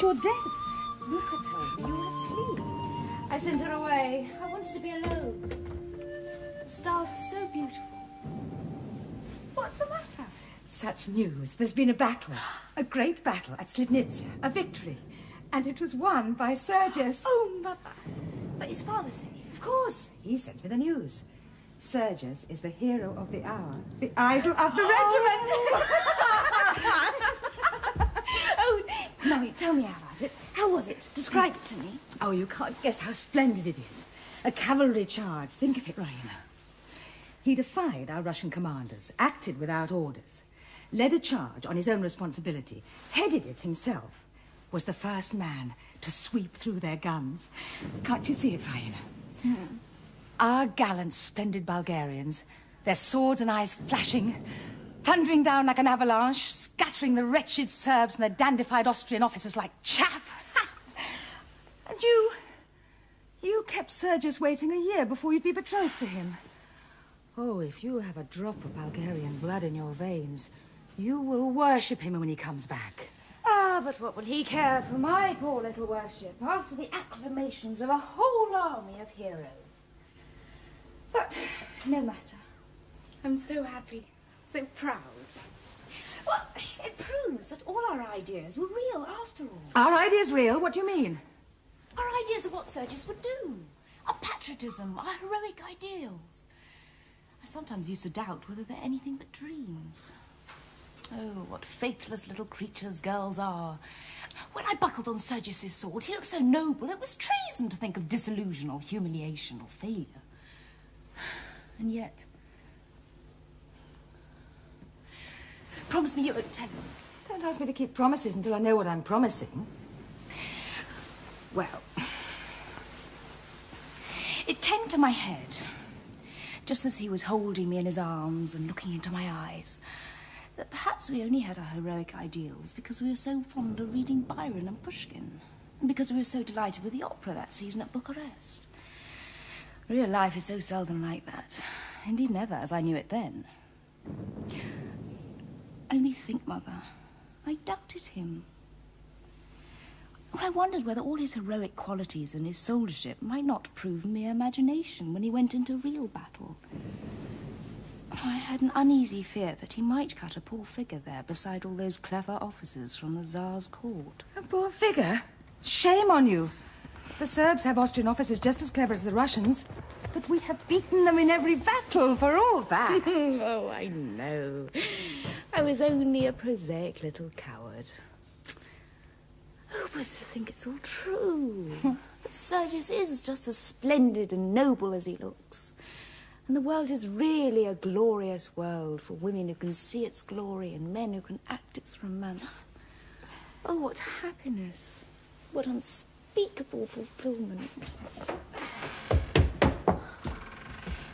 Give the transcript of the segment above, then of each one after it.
your death. Luca told me you were asleep. I sent her away. I wanted to be alone. The stars are so beautiful. What's the matter? Such news. There's been a battle. A great battle at Slivnitsa. A victory. And it was won by Sergius. Oh, Mother. But is Father safe? Of course. He sent me the news. Sergius is the hero of the hour. The idol of the regiment. Oh, Mummy, tell me about it. How was it? Describe it to me. Oh, you can't guess how splendid it is. A cavalry charge. Think of it, Raina. He defied our Russian commanders, acted without orders, led a charge on his own responsibility, headed it himself, was the first man to sweep through their guns. Can't you see it, Raina? Our gallant, splendid Bulgarians, their swords and eyes flashing, thundering down like an avalanche, scattering the wretched Serbs and the dandified Austrian officers like chaff. And you kept Sergius waiting a year before you'd be betrothed to him. Oh, if you have a drop of Bulgarian blood in your veins, you will worship him when he comes back. Ah, but what will he care for my poor little worship after the acclamations of a whole army of heroes? But no matter. I'm so happy, so proud. Well, it proves that all our ideas were real after all. Our ideas real? What do you mean? Our ideas of what Sergius would do. Our patriotism, our heroic ideals. I sometimes used to doubt whether they're anything but dreams. Oh, what faithless little creatures girls are. When I buckled on Sergius's sword, he looked so noble, it was treason to think of disillusion or humiliation or failure. And yet... Promise me you won't tell him. Don't ask me to keep promises until I know what I'm promising. Well... It came to my head, just as he was holding me in his arms and looking into my eyes, that perhaps we only had our heroic ideals because we were so fond of reading Byron and Pushkin, and because we were so delighted with the opera that season at Bucharest. Real life is so seldom like that. Indeed, never, as I knew it then. Only think, Mother, I doubted him. I wondered whether all his heroic qualities and his soldiership might not prove mere imagination when he went into real battle. I had an uneasy fear that he might cut a poor figure there beside all those clever officers from the Tsar's court. A poor figure? Shame on you. The Serbs have Austrian officers just as clever as the Russians, but we have beaten them in every battle for all that. Oh, I know. I was only a prosaic little coward. Oh, but to think it's all true. That Sergius is just as splendid and noble as he looks. And the world is really a glorious world for women who can see its glory and men who can act its romance. Oh, what happiness. What unspeakable fulfillment.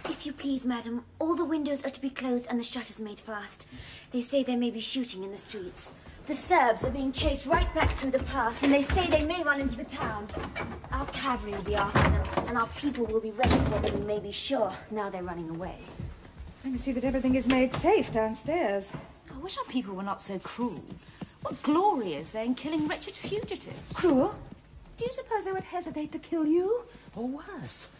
If you please, madam, all the windows are to be closed and the shutters made fast. They say there may be shooting in the streets. The Serbs are being chased right back through the pass, and they say they may run into the town. Our cavalry will be after them, and our people will be ready for them, you may be sure, now they're running away. I can see that everything is made safe downstairs. I wish our people were not so cruel. What glory is there in killing wretched fugitives? Cruel? Do you suppose they would hesitate to kill you? Or worse?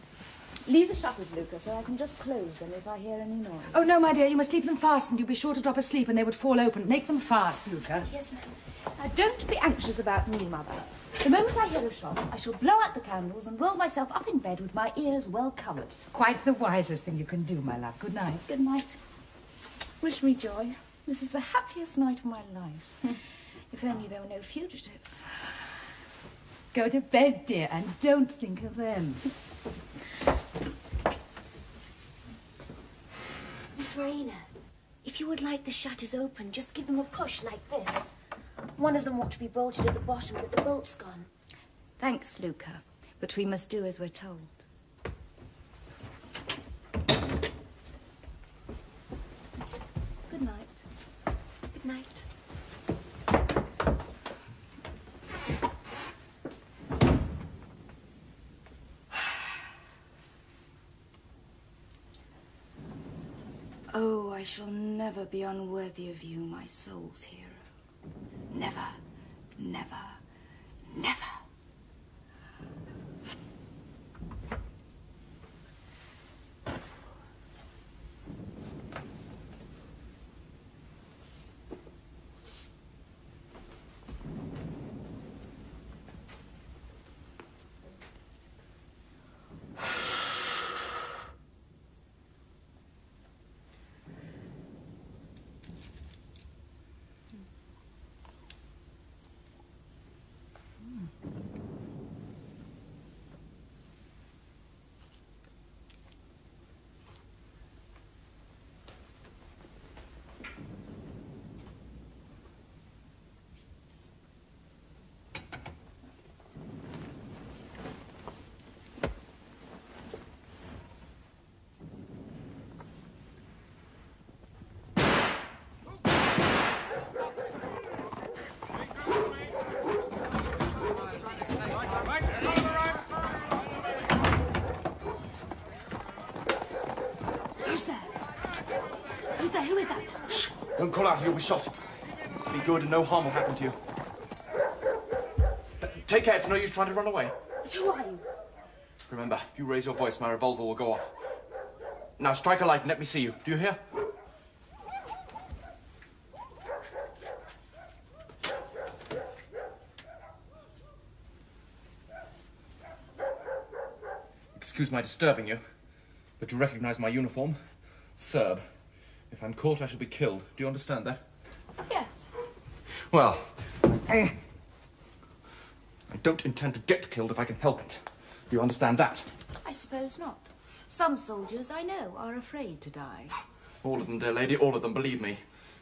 Leave the shutters, Luca, so I can just close them if I hear any noise. Oh, no, my dear, you must leave them fastened. You'd be sure to drop asleep and they would fall open. Make them fast, Luca. Yes, ma'am. Now, don't be anxious about me, Mother. The moment I hear a shot, I shall blow out the candles and roll myself up in bed with my ears well covered. Quite the wisest thing you can do, my love. Good night. Good night. Wish me joy. This is the happiest night of my life. If only there were no fugitives. Go to bed, dear, and don't think of them. Miss Raina, if you would like the shutters open, just give them a push like this. One of them ought to be bolted at the bottom, but the bolt's gone. Thanks, Luca, but we must do as we're told. Good night. Good night. Oh, I shall never be unworthy of you, my soul's hero. Never, never, Never. Who is that? Shh! Don't call out or you'll be shot. Be good and no harm will happen to you. Take care, it's no use trying to run away. But who are you? Remember, if you raise your voice, my revolver will go off. Now strike a light and let me see you. Do you hear? Excuse my disturbing you, but you recognize my uniform? Serb. If I'm caught, I shall be killed. Do you understand that? Yes. Well, I don't intend to get killed if I can help it. Do you understand that? I suppose not. Some soldiers I know are afraid to die. All of them, dear lady, all of them, believe me.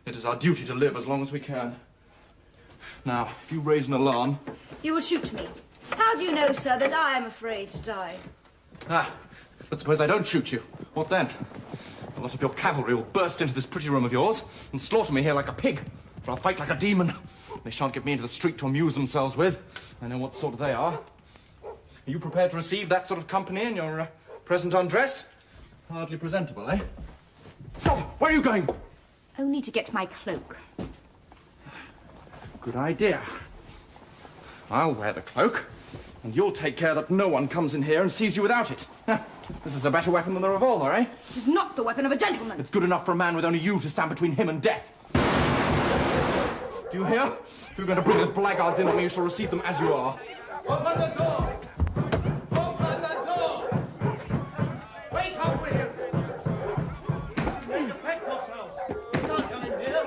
It is our duty to live as long as we can. Now, if you raise an alarm... You will shoot me. How do you know, sir, that I am afraid to die? Ah, but suppose I don't shoot you. What then? A lot of your cavalry will burst into this pretty room of yours and slaughter me here like a pig, for I'll fight like a demon. They shan't get me into the street to amuse themselves with. I know what sort they are. Are you prepared to receive that sort of company in your present undress? Hardly presentable, eh? Stop! Where are you going? Only to get my cloak. Good idea. I'll wear the cloak, and you'll take care that no one comes in here and sees you without it. This is a better weapon than the revolver, eh? It is not the weapon of a gentleman. It's good enough for a man with only you to stand between him and death. Do you hear? If you're going to bring those blackguards in on me, you shall receive them as you are. Open the door! Open the door! Wake up, William! There's a Petcoff's house. You can't come in here.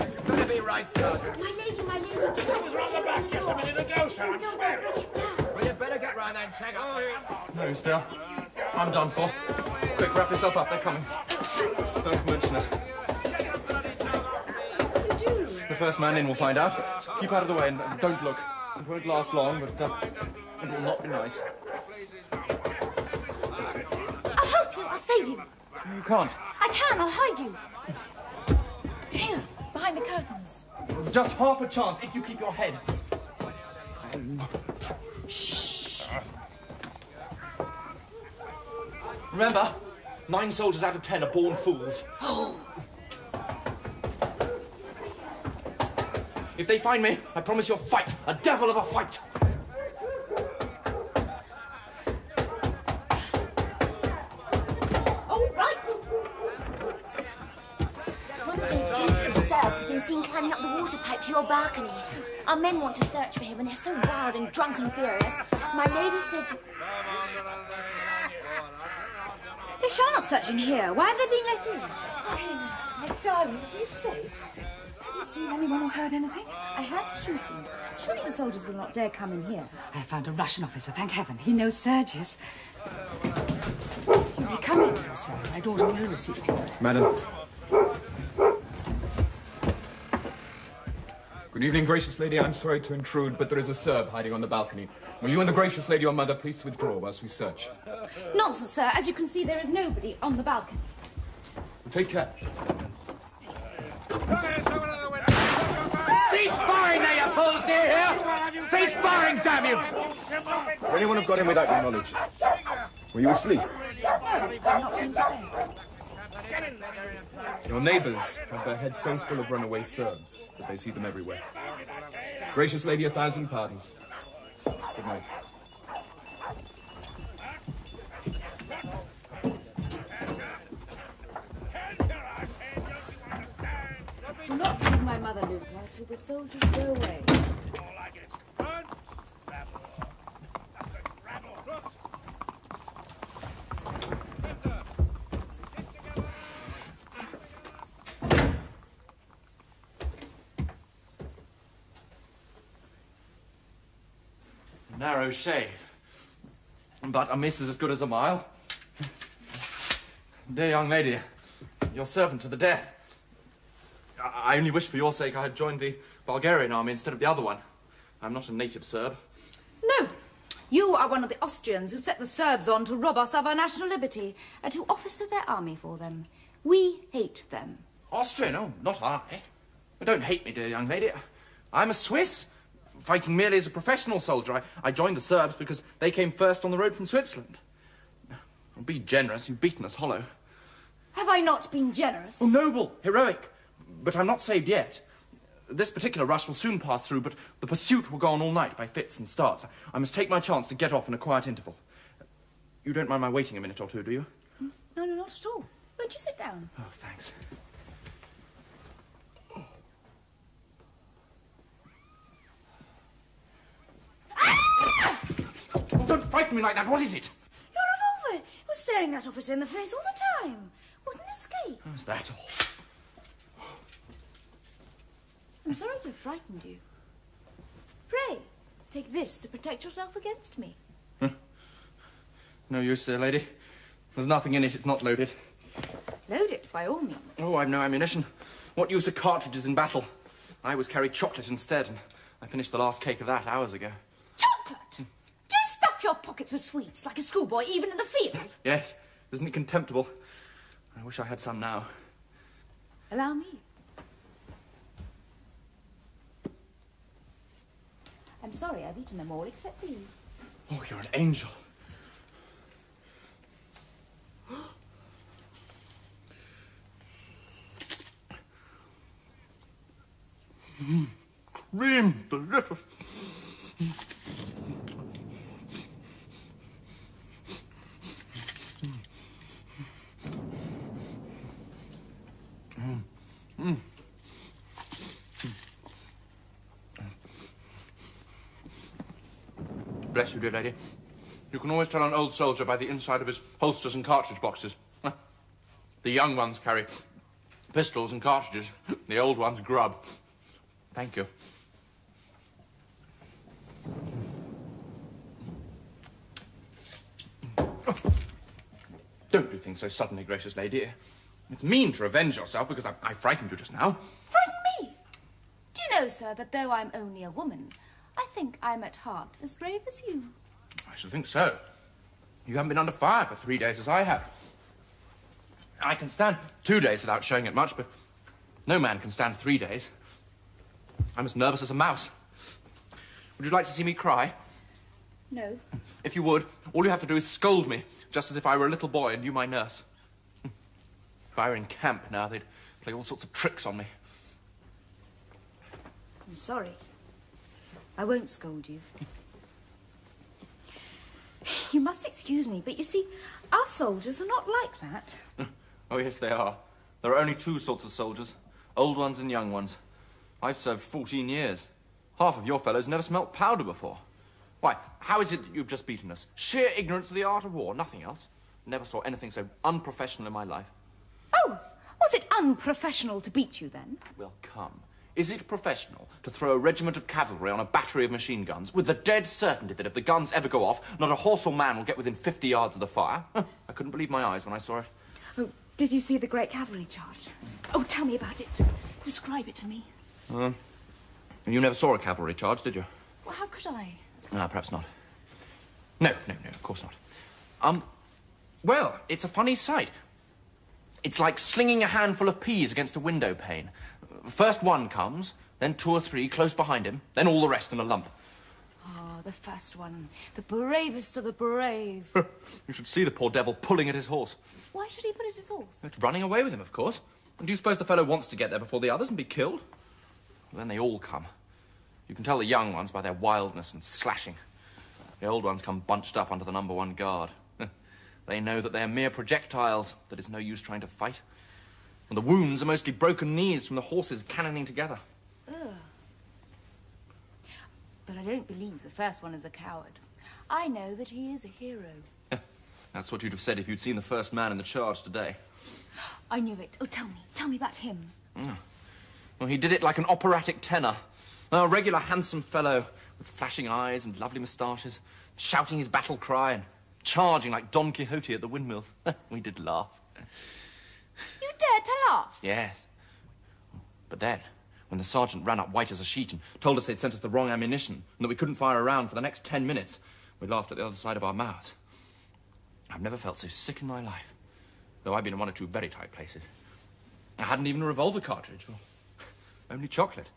It's going to be right, Sergeant. My lady, get up. I was round the back just a minute ago, sir. I'm swearing. Well, you'd better get round and check up. No, still. I'm done for. Quick, wrap yourself up. They're coming. Don't mention it. The first man in will find out. Keep out of the way and don't look. It won't last long, but it will not be nice. I'll help you. I'll save you. You can't. I can. I'll hide you. Here, behind the curtains. There's just half a chance if you keep your head. Shh. Remember, 9 soldiers out of 10 are born fools. Oh. If they find me, I promise you a fight. A devil of a fight. All right. One of these beastly Serbs has been seen climbing up the water pipe to your balcony. Our men want to search for him and they're so wild and drunk and furious. My lady says... They shall not search in here. Why have they been let in? Oh, my darling, are you safe? Have you seen anyone or heard anything? I heard shooting. Surely the soldiers will not dare come in here. I found a Russian officer, thank heaven. He knows Sergius. You may come in now, sir. My daughter will receive you. Madam. Good evening, gracious lady. I'm sorry to intrude, but there is a Serb hiding on the balcony. Will you and the gracious lady, your mother, please to withdraw whilst we search? Nonsense, sir. As you can see, there is nobody on the balcony. Well, take care. Cease firing now, you fools! Do you hear? Cease firing, damn you! Would anyone have got in without your knowledge? Were you asleep? No, I'm not going to bed. Your neighbours have their heads so full of runaway Serbs that they see them everywhere. Gracious lady, 1,000 pardons. Good night. Do not leave my mother, Luca, till the soldiers go away. Narrow shave. But a miss is as good as a mile. Dear young lady, your servant to the death. I only wish for your sake I had joined the Bulgarian army instead of the other one. I'm not a native Serb. No, you are one of the Austrians who set the Serbs on to rob us of our national liberty and who officer their army for them. We hate them. Austrian? Oh, not I. Don't hate me, dear young lady. I'm a Swiss, fighting merely as a professional soldier. I joined the Serbs because they came first on the road from Switzerland. Be generous, you've beaten us hollow. Have I not been generous? Oh, noble, heroic. But I'm not saved yet. This particular rush will soon pass through, but the pursuit will go on all night by fits and starts. I must take my chance to get off in a quiet interval. You don't mind my waiting a minute or two, do you? No, not at all. Won't you sit down? Oh, thanks. Ah! Oh, don't frighten me like that. What is it? Your revolver. It was staring that officer in the face all the time. What an escape. Oh, is that all? I'm sorry to have frightened you. Pray, take this to protect yourself against me. No use, dear lady. There's nothing in it. It's not loaded. Load it, by all means. Oh, I've no ammunition. What use are cartridges in battle? I always carried chocolate instead, and I finished the last cake of that hours ago. Chocolate? Do you stuff your pockets with sweets like a schoolboy, even in the field? Yes. Isn't it contemptible? I wish I had some now. Allow me. I'm sorry, I've eaten them all except these. Oh, you're an angel. Cream, delicious. Bless you, dear lady. You can always tell an old soldier by the inside of his holsters and cartridge boxes. The young ones carry pistols and cartridges. The old ones grub. Thank you. Don't do things so suddenly, gracious lady. It's mean to revenge yourself because I frightened you just now. Frighten me? Do you know, sir, that though I'm only a woman, I think I'm at heart as brave as you. I should think so. You haven't been under fire for 3 days as I have. I can stand 2 days without showing it much, but no man can stand 3 days. I'm as nervous as a mouse. Would you like to see me cry? No. If you would, all you have to do is scold me, just as if I were a little boy and you my nurse. If I were in camp now, they'd play all sorts of tricks on me. I'm sorry. I won't scold you. You must excuse me, but you see, our soldiers are not like that. Oh, yes, they are. There are only two sorts of soldiers, old ones and young ones. I've served 14 years. Half of your fellows never smelt powder before. Why, how is it that you've just beaten us? Sheer ignorance of the art of war, nothing else. Never saw anything so unprofessional in my life. Oh, was it unprofessional to beat you then? Well, come. Is it professional to throw a regiment of cavalry on a battery of machine guns with the dead certainty that if the guns ever go off, not a horse or man will get within 50 yards of the fire? I couldn't believe my eyes when I saw it. Oh, did you see the great cavalry charge? Oh, tell me about it. Describe it to me. You never saw a cavalry charge, did you? Well, how could I? Ah, perhaps not. No, of course not. Well, it's a funny sight. It's like slinging a handful of peas against a window pane. First one comes, then two or three close behind him, then all the rest in a lump. Ah, the first one. The bravest of the brave. You should see the poor devil pulling at his horse. Why should he put at his horse? It's running away with him, of course. And do you suppose the fellow wants to get there before the others and be killed? Well, then they all come. You can tell the young ones by their wildness and slashing. The old ones come bunched up under the #1 guard. They know that they are mere projectiles, that it's no use trying to fight. And the wounds are mostly broken knees from the horses cannoning together. Ugh. But I don't believe the first one is a coward. I know that he is a hero. That's what you'd have said if you'd seen the first man in the charge today. I knew it. Oh, tell me about him. Well, he did it like an operatic tenor. A regular handsome fellow with flashing eyes and lovely moustaches, shouting his battle cry and charging like Don Quixote at the windmills. We did laugh. You dared to laugh? Yes. But then, when the sergeant ran up white as a sheet and told us they'd sent us the wrong ammunition and that we couldn't fire a round for the next 10 minutes, we laughed at the other side of our mouths. I've never felt so sick in my life, though I've been in one or two very tight places. I hadn't even a revolver cartridge, or only chocolate.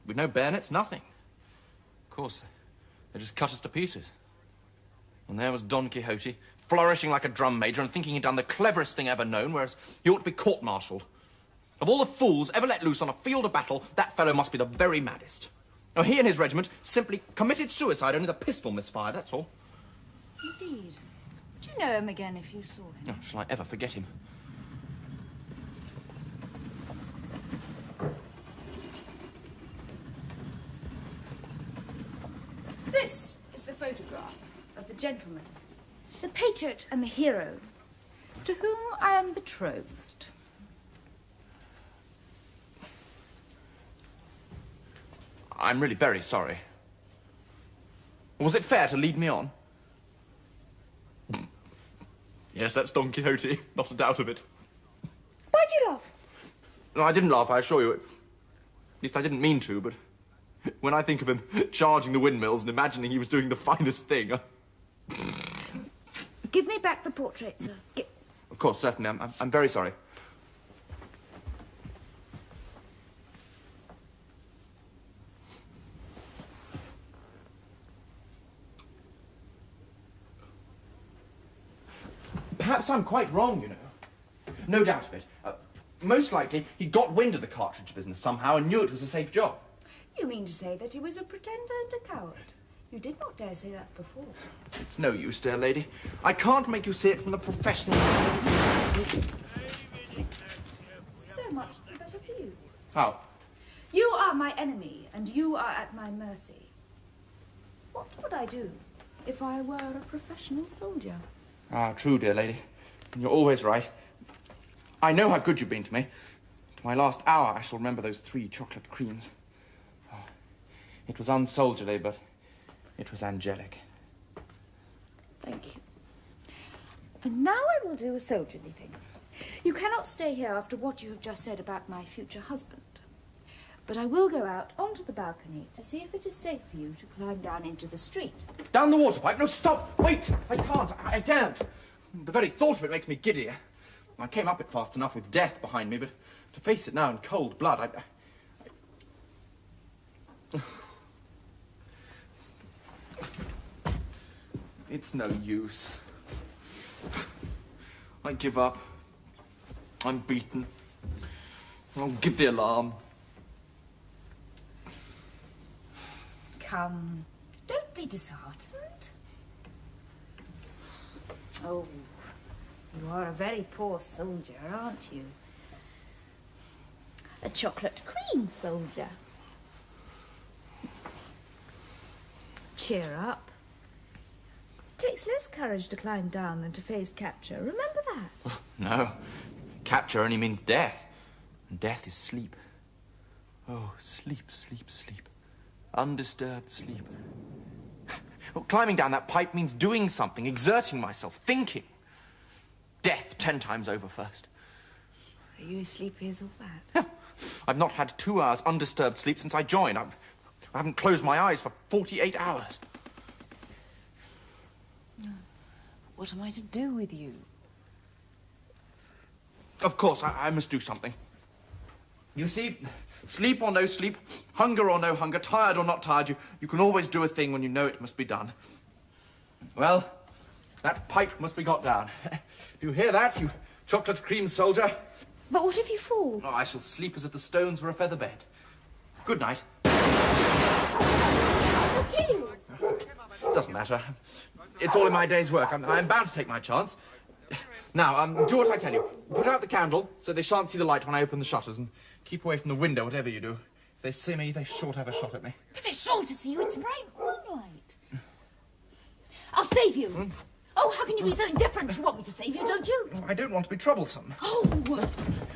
With no bayonets, nothing. Of course, they just cut us to pieces. And there was Don Quixote, flourishing like a drum major and thinking he'd done the cleverest thing ever known, whereas he ought to be court-martialed. Of all the fools ever let loose on a field of battle, that fellow must be the very maddest. Now, he and his regiment simply committed suicide, only the pistol misfired, that's all. Indeed. Would you know him again if you saw him? Oh, shall I ever forget him? This is the photograph of the gentleman, the patriot and the hero, to whom I am betrothed. I'm really very sorry. Was it fair to lead me on? Yes, that's Don Quixote, not a doubt of it. Why'd you laugh? No, I didn't laugh, I assure you. At least I didn't mean to, but when I think of him charging the windmills and imagining he was doing the finest thing... Give me back the portrait, sir. Of course, certainly. I'm very sorry. Perhaps I'm quite wrong, you know. No doubt of it. Most likely, he got wind of the cartridge business somehow and knew it was a safe job. You mean to say that he was a pretender and a coward? You did not dare say that before. It's no use, dear lady. I can't make you see it from the professional... So much the better for you. How? You are my enemy, and you are at my mercy. What would I do if I were a professional soldier? Ah, true, dear lady. You're always right. I know how good you've been to me. To my last hour, I shall remember those 3 chocolate creams. Oh, it was unsoldierly, but it was angelic. Thank you. And now I will do a soldierly thing. You cannot stay here after what you have just said about my future husband. But I will go out onto the balcony to see if it is safe for you to climb down into the street. Down the water pipe? No, stop! Wait! I can't. I daren't. The very thought of it makes me giddy. I came up it fast enough with death behind me, but to face it now in cold blood, It's no use. I give up. I'm beaten. I'll give the alarm. Come, don't be disheartened. Oh, you are a very poor soldier, aren't you? A chocolate cream soldier. Cheer up. It takes less courage to climb down than to face capture. Remember that. No. Capture only means death. And death is sleep. Oh, sleep, sleep, sleep. Undisturbed sleep. Well, climbing down that pipe means doing something, exerting myself, thinking. Death 10 times over first. Are you as sleepy as all that? I've not had 2 hours undisturbed sleep since I joined. I haven't closed my eyes for 48 hours. What am I to do with you? Of course, I must do something. You see, sleep or no sleep, hunger or no hunger, tired or not tired, you can always do a thing when you know it must be done. Well, that pipe must be got down. Do you hear that, you chocolate cream soldier? But what if you fall? Oh, I shall sleep as if the stones were a feather bed. Good night. I'll kill you. Doesn't matter. It's all in my day's work. I'm bound to take my chance. Now, do what I tell you. Put out the candle so they shan't see the light when I open the shutters, and keep away from the window, whatever you do. If they see me, they sure to have a shot at me. But they're sure to see you. It's bright moonlight. I'll save you. Oh, how can you be so indifferent? You want me to save you, don't you? I don't want to be troublesome. Oh!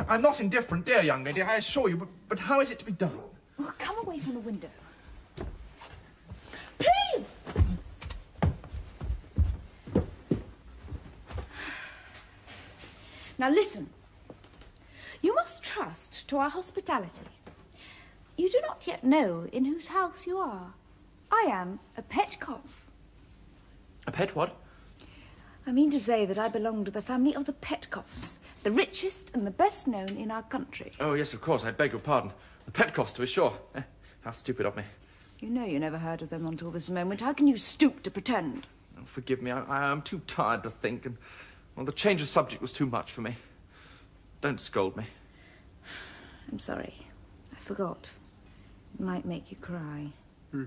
I'm not indifferent, dear young lady, I assure you, but how is it to be done? Well, come away from the window. Please! Now listen. You must trust to our hospitality. You do not yet know in whose house you are. I am a Petkov. A pet what? I mean to say that I belong to the family of the Petkovs, the richest and the best known in our country. Oh, yes, of course, I beg your pardon. The Petkovs, to be sure. How stupid of me. You know you never heard of them until this moment. How can you stoop to pretend? Oh, forgive me, I'm too tired to think, and well, the change of subject was too much for me. Don't scold me. I'm sorry. I forgot. It might make you cry. Now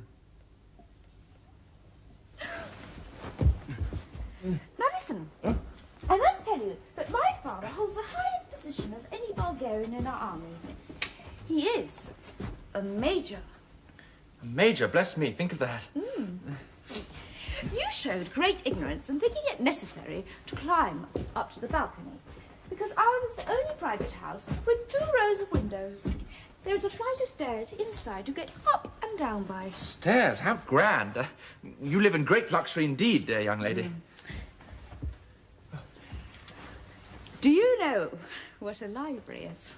listen. Huh? I must tell you that my father holds the highest position of any Bulgarian in our army. He is a major. A major, bless me, think of that. You showed great ignorance in thinking it necessary to climb up to the balcony, because ours is the only private house with 2 rows of windows. There is a flight of stairs inside to get up and down by. Stairs, how grand. You live in great luxury indeed, dear young lady. Do you know what a library is?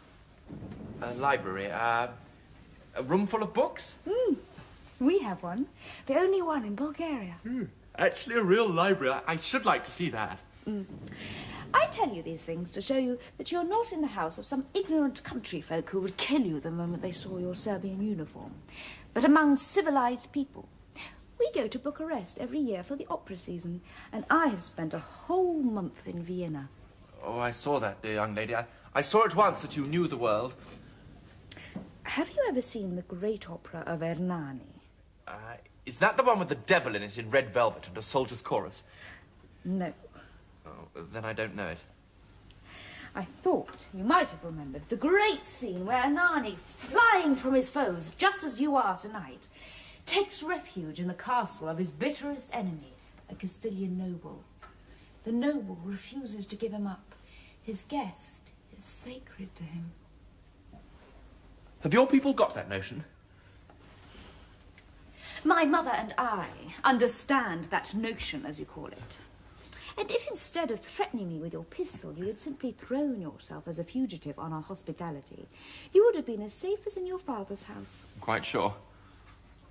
A library, a room full of books? We have one. The only one in Bulgaria. Actually, a real library. I should like to see that. I tell you these things to show you that you're not in the house of some ignorant country folk who would kill you the moment they saw your Serbian uniform, but among civilized people. We go to Bucharest every year for the opera season, and I have spent a whole month in Vienna. Oh, I saw that, dear young lady. I saw at once that you knew the world. Have you ever seen the great opera of Ernani? Is that the one with the devil in it in red velvet and a soldier's chorus? No. Oh, then I don't know it. I thought you might have remembered the great scene where Ernani, flying from his foes, just as you are tonight, takes refuge in the castle of his bitterest enemy, a Castilian noble. The noble refuses to give him up. His guest is sacred to him. Have your people got that notion? My mother and I understand that notion, as you call it. And if instead of threatening me with your pistol, you had simply thrown yourself as a fugitive on our hospitality, you would have been as safe as in your father's house. I'm quite sure.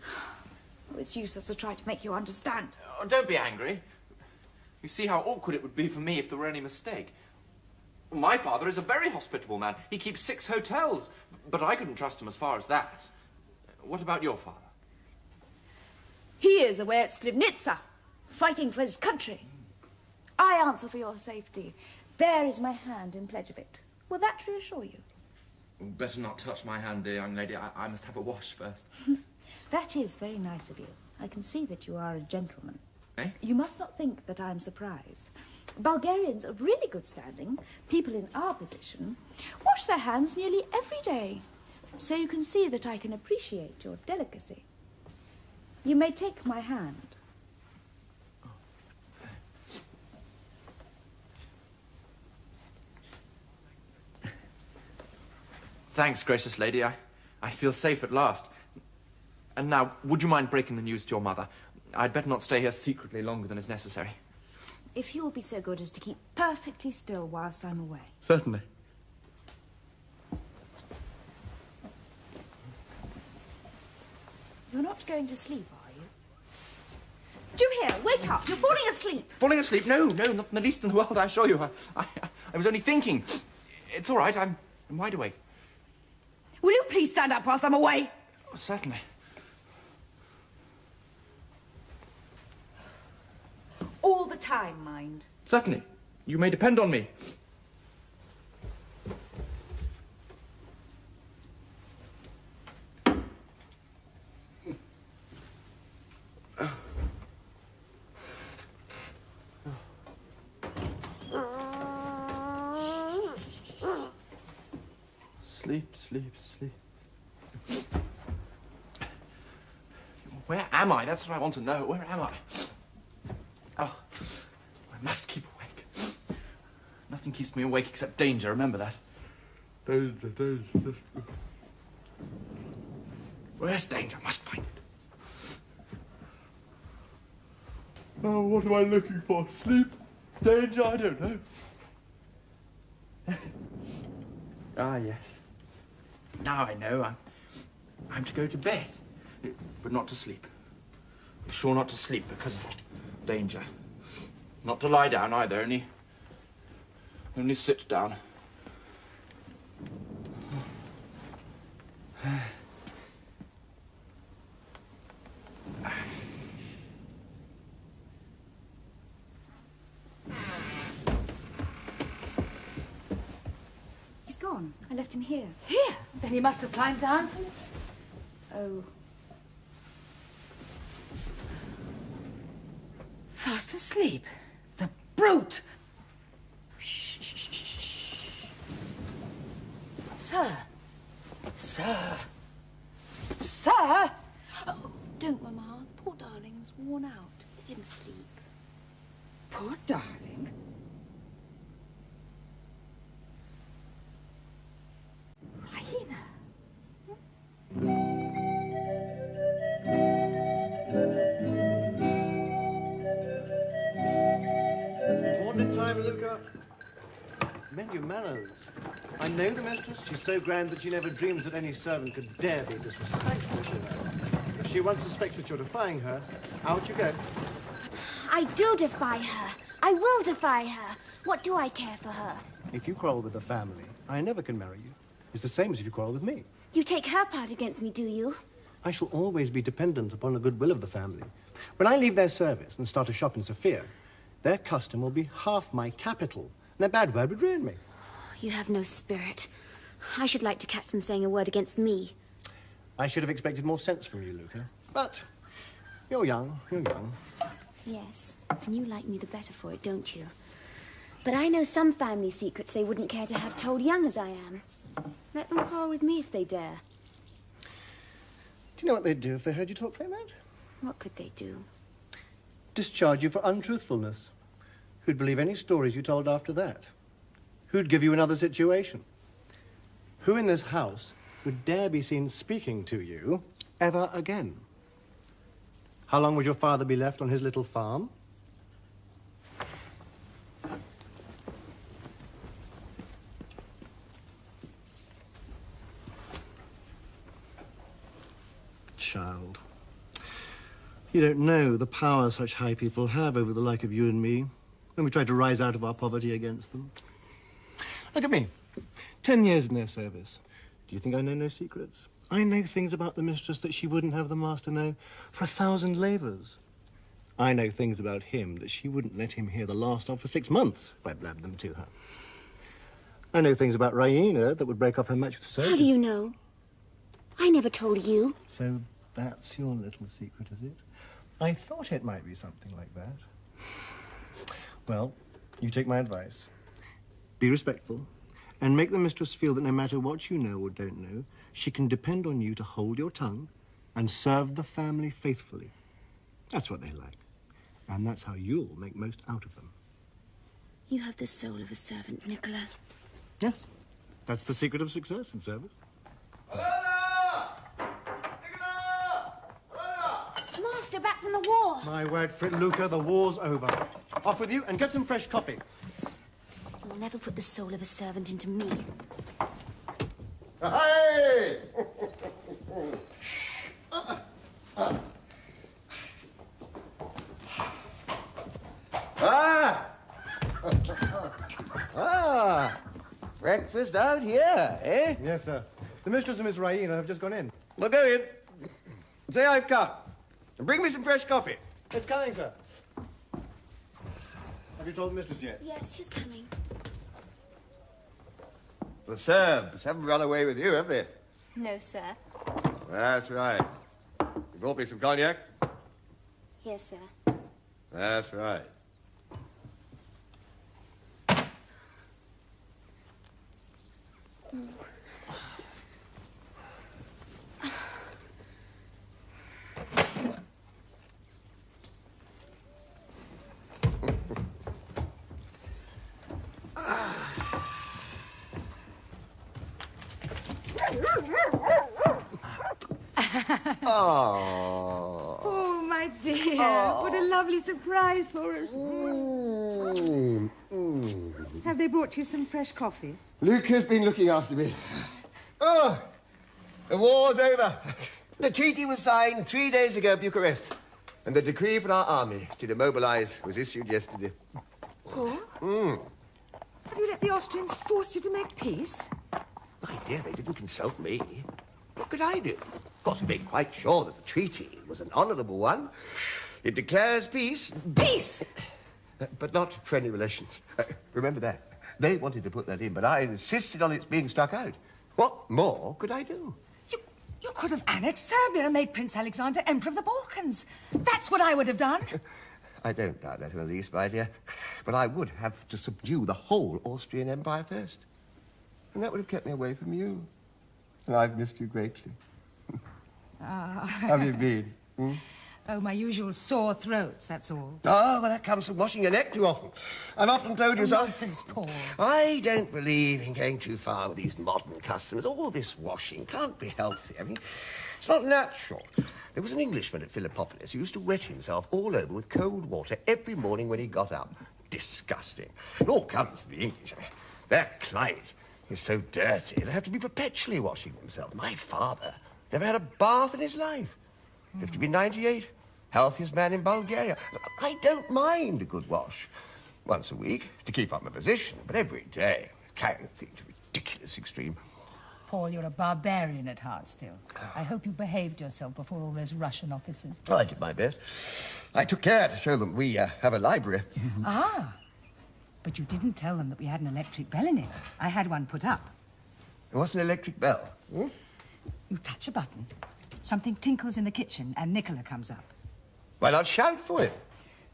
Oh, it's useless to try to make you understand. Oh, don't be angry. You see how awkward it would be for me if there were any mistake. My father is a very hospitable man. He keeps 6 hotels, but I couldn't trust him as far as that. What about your father? He is away at Slivnitsa, fighting for his country. I answer for your safety. There is my hand in pledge of it. Will that reassure you? Better not touch my hand, dear young lady. I must have a wash first. That is very nice of you. I can see that you are a gentleman. Eh? You must not think that I'm surprised. Bulgarians of really good standing, people in our position, wash their hands nearly every day. So you can see that I can appreciate your delicacy. You may take my hand. Thanks, gracious lady. I feel safe at last. And now, would you mind breaking the news to your mother? I'd better not stay here secretly longer than is necessary. If you'll be so good as to keep perfectly still whilst I'm away. Certainly. You're not going to sleep, are you? Do hear, wake up, you're falling asleep. Falling asleep? No, not in the least in the world, I assure you. I was only thinking. It's all right, I'm wide awake. Will you please stand up whilst I'm away? Oh, certainly. All the time, mind. Certainly. You may depend on me. Sleep, sleep, sleep. Where am I? That's what I want to know. Where am I? Oh, I must keep awake. Nothing keeps me awake except danger, remember that. Danger, danger. Where's danger? I must find it. Oh, what am I looking for? Sleep? Danger? I don't know. Ah, yes. Now I know. I'm to go to bed, but not to sleep. Be sure not to sleep because of danger. Not to lie down either, only sit down. He's gone. I left him here. Here? Then he must have climbed down from it. Oh. Fast asleep. The brute! Shh, shh, shh, shh, shh. Sir. Sir. Sir! Oh, don't, Mamma. Poor darling's worn out. He didn't sleep. Poor darling. Hyena. Morning time, Luca. Mend your manners. I know the mistress. She's so grand that she never dreams that any servant could dare be disrespectful to her. If she once suspects that you're defying her, out you go. I do defy her. I will defy her. What do I care for her? If you quarrel with the family, I never can marry you. It's the same as if you quarrel with me. You take her part against me, do you? I shall always be dependent upon the goodwill of the family. When I leave their service and start a shop in Sophia, their custom will be half my capital, and their bad word would ruin me. You have no spirit. I should like to catch them saying a word against me. I should have expected more sense from you, Luca. But you're young, you're young. Yes, and you like me the better for it, don't you? But I know some family secrets they wouldn't care to have told young as I am. Let them quarrel with me if they dare. Do you know what they'd do if they heard you talk like that? What could they do? Discharge you for untruthfulness. Who'd believe any stories you told after that? Who'd give you another situation? Who in this house would dare be seen speaking to you ever again? How long would your father be left on his little farm? Child, you don't know the power such high people have over the like of you and me when we try to rise out of our poverty against them. Look at me. 10 years in their service. Do you think I know no secrets? I know things about the mistress that she wouldn't have the master know for 1,000 labours. I know things about him that she wouldn't let him hear the last of for 6 months if I blabbed them to her. I know things about Raina that would break off her match with Sergius. How do you know? I never told you. So that's your little secret, is it? I thought it might be something like that. Well, you take my advice. Be respectful, and make the mistress feel that no matter what you know or don't know, she can depend on you to hold your tongue and serve the family faithfully. That's what they like. And that's how you'll make most out of them. You have the soul of a servant, Nicola. Yes. That's the secret of success in service. Master, back from the war. My word for it, Luca, the war's over. Off with you and get some fresh coffee. You will never put the soul of a servant into me. Hey! Ah! Breakfast out here, eh? Yes, sir. The mistress and Miss Raina have just gone in. Well, go in. Say I've come. And bring me some fresh coffee. It's coming, sir. Have you told the mistress yet? Yes, she's coming. The Serbs haven't run away with you, have they? No, sir. That's right. You brought me some cognac? Yes, sir. That's right. Oh, my dear. What a lovely surprise for us. Have they brought you some fresh coffee? Luke has been looking after me. Oh, the war's over. The treaty was signed 3 days ago at Bucharest, and the decree for our army to demobilize was issued yesterday. Paul? Have you let the Austrians force you to make peace? My dear, they didn't consult me. What could I do? Got to make quite sure that the treaty was an honourable one. It declares peace. Peace! But not friendly relations. Remember that. They wanted to put that in, but I insisted on its being struck out. What more could I do? You could have annexed Serbia and made Prince Alexander Emperor of the Balkans. That's what I would have done. I don't doubt that in the least, my dear. But I would have to subdue the whole Austrian Empire first. And that would have kept me away from you. And I've missed you greatly. How have you been? Oh, my usual sore throats, that's all. Oh, well, that comes from washing your neck too often. I've often told you so. Nonsense, Paul. I don't believe in going too far with these modern customs. All this washing can't be healthy. I mean, it's not natural. There was an Englishman at Philippopolis who used to wet himself all over with cold water every morning when he got up. Disgusting. It all comes to the English. I mean, their climate is so dirty, they have to be perpetually washing themselves. My father never had a bath in his life. Lived to be 98. Healthiest man in Bulgaria. I don't mind a good wash. Once a week, to keep up my position, but every day, carrying the thing to a ridiculous extreme. Paul, you're a barbarian at heart still. I hope you behaved yourself before all those Russian officers. Oh, I did my best. I took care to show them we have a library. Ah, but you didn't tell them that we had an electric bell in it. I had one put up. It was an electric bell. You touch a button, something tinkles in the kitchen, and Nicola comes up. Why not shout for it?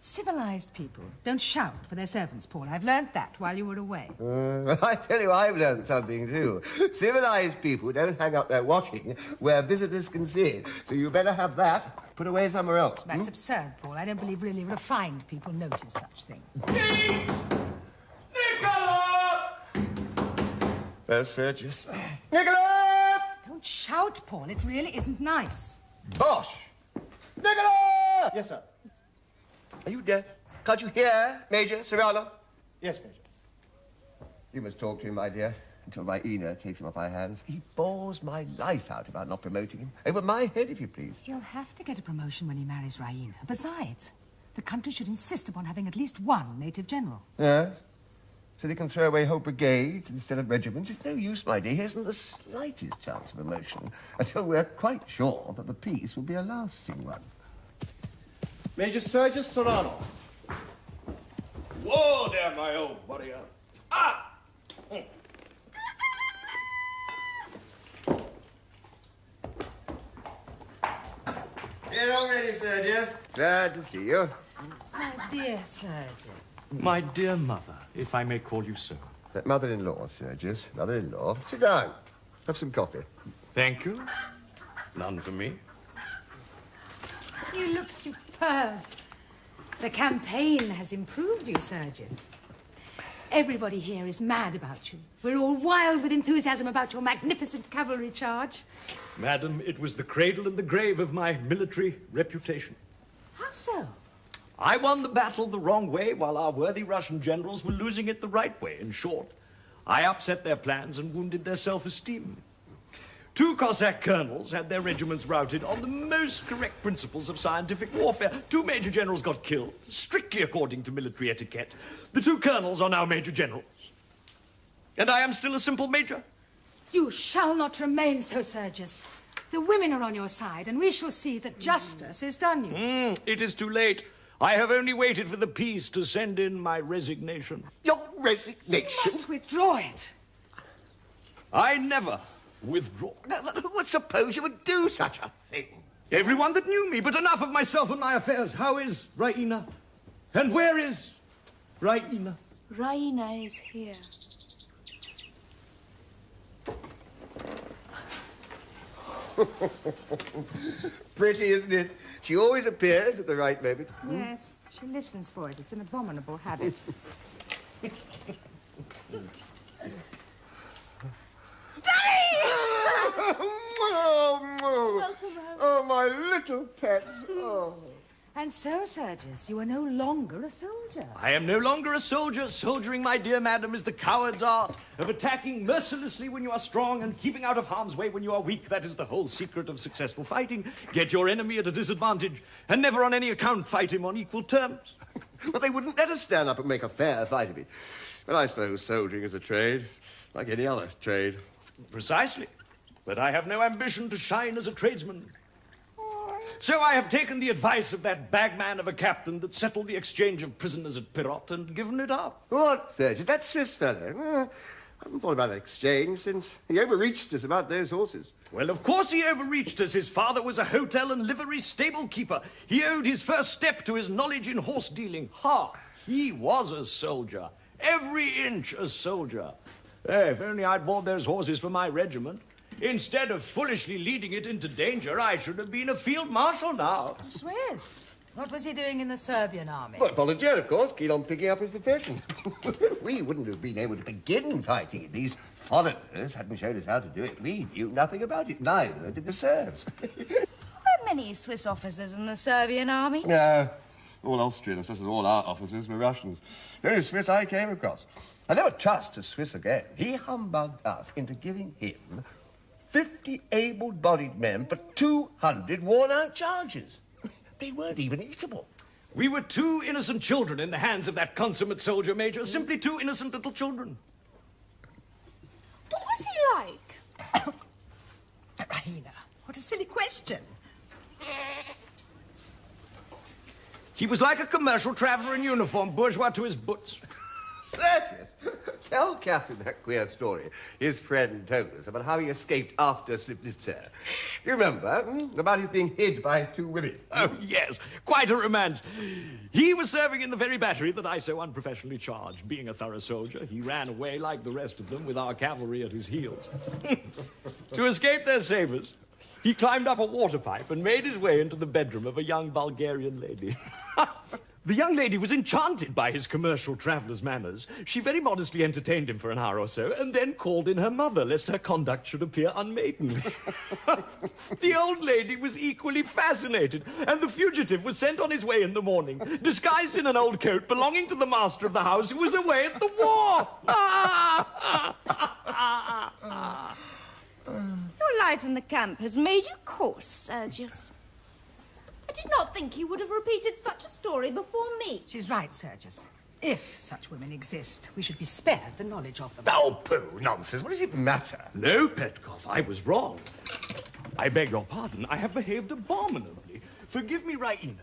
Civilized people don't shout for their servants, Paul. I've learnt that while you were away. Well, I tell you, I've learned something, too. Civilized people don't hang up their washing where visitors can see it. So you better have that put away somewhere else. That's absurd, Paul. I don't believe really refined people notice such things. Nicola! There's Sergius. Nicola! Don't shout, Paul. It really isn't nice. Bosh! Nicola! Yes, sir. Are you deaf? Can't you hear, Major Serrano? Yes, Major. You must talk to him, my dear, until my Ina takes him off my hands. He bores my life out about not promoting him. Over my head, if you please. He'll have to get a promotion when he marries Raina. Besides, the country should insist upon having at least one native general. Yes? So they can throw away whole brigades instead of regiments. It's no use, my dear. He hasn't the slightest chance of promotion until we're quite sure that the peace will be a lasting one. Major Sergius Serrano. Whoa there, my old warrior. Ah! Get on ready, Sergius. Glad to see you. My dear Sergius. My dear mother, if I may call you so. Mother-in-law, Sergius. Mother-in-law. Sit down. Have some coffee. Thank you. None for me. You look superb. The campaign has improved you, Sergius. Everybody here is mad about you. We're all wild with enthusiasm about your magnificent cavalry charge. Madam, it was the cradle and the grave of my military reputation. How so? I won the battle the wrong way while our worthy Russian generals were losing it the right way. In short, I upset their plans and wounded their self-esteem. 2 Cossack colonels had their regiments routed on the most correct principles of scientific warfare. 2 major generals got killed, strictly according to military etiquette. The 2 colonels are now major generals. And I am still a simple major. You shall not remain so, Sergius. The women are on your side, and we shall see that justice is done you. It is too late. I have only waited for the peace to send in my resignation. Your resignation? You must withdraw it. I never withdraw. Who would suppose you would do such a thing? Everyone that knew me, but enough of myself and my affairs. How is Raina? And where is Raina? Raina is here. Pretty, isn't it? She always appears at the right moment. Yes, she listens for it. It's an abominable habit. Oh, my little pet. Oh. And so, Sergius, you are no longer a soldier. I am no longer a soldier. Soldiering, my dear madam, is the coward's art of attacking mercilessly when you are strong and keeping out of harm's way when you are weak. That is the whole secret of successful fighting. Get your enemy at a disadvantage and never on any account fight him on equal terms. But they wouldn't let us stand up and make a fair fight of it. But I suppose soldiering is a trade, like any other trade. Precisely. But I have no ambition to shine as a tradesman. So I have taken the advice of that bagman of a captain that settled the exchange of prisoners at Pirot and given it up. What, Sergius? That Swiss fellow? I haven't thought about an exchange since he overreached us about those horses. Well, of course he overreached us. His father was a hotel and livery stable keeper. He owed his first step to his knowledge in horse dealing. Ha! He was a soldier. Every inch a soldier. If only I'd bought those horses for my regiment. Instead of foolishly leading it into danger, I should have been a field marshal now. Swiss? What was he doing in the Serbian army? Well, volunteer, of course, keen on picking up his profession. We wouldn't have been able to begin fighting if these foreigners hadn't shown us how to do it. We knew nothing about it, neither did the Serbs. Are there many Swiss officers in the Serbian army? No, all Austrians, such as all our officers, were Russians. The only Swiss I came across. I never trust a Swiss again. He humbugged us into giving him 50 able-bodied men for 200 worn-out chargers. They weren't even eatable. We were two innocent children in the hands of that consummate soldier, Major. Simply two innocent little children. What was he like? Raina, what a silly question. He was like a commercial traveller in uniform, bourgeois to his boots. Sergius, tell Captain that queer story his friend told us about how he escaped after Slivnitzer. You remember, about his being hid by two women? Oh, yes, quite a romance. He was serving in the very battery that I so unprofessionally charged. Being a thorough soldier, he ran away like the rest of them with our cavalry at his heels. To escape their sabres, he climbed up a water pipe and made his way into the bedroom of a young Bulgarian lady. The young lady was enchanted by his commercial traveller's manners. She very modestly entertained him for an hour or so, and then called in her mother, lest her conduct should appear unmaidenly. The old lady was equally fascinated, and the fugitive was sent on his way in the morning, disguised in an old coat belonging to the master of the house, who was away at the war. Your life in the camp has made you coarse, Sergius. I did not think you would have repeated such a story before me. She's right, Sergius. If such women exist, we should be spared the knowledge of them. Oh, pooh, nonsense. What does it matter? No, Petkov, I was wrong. I beg your pardon. I have behaved abominably. Forgive me, Raina.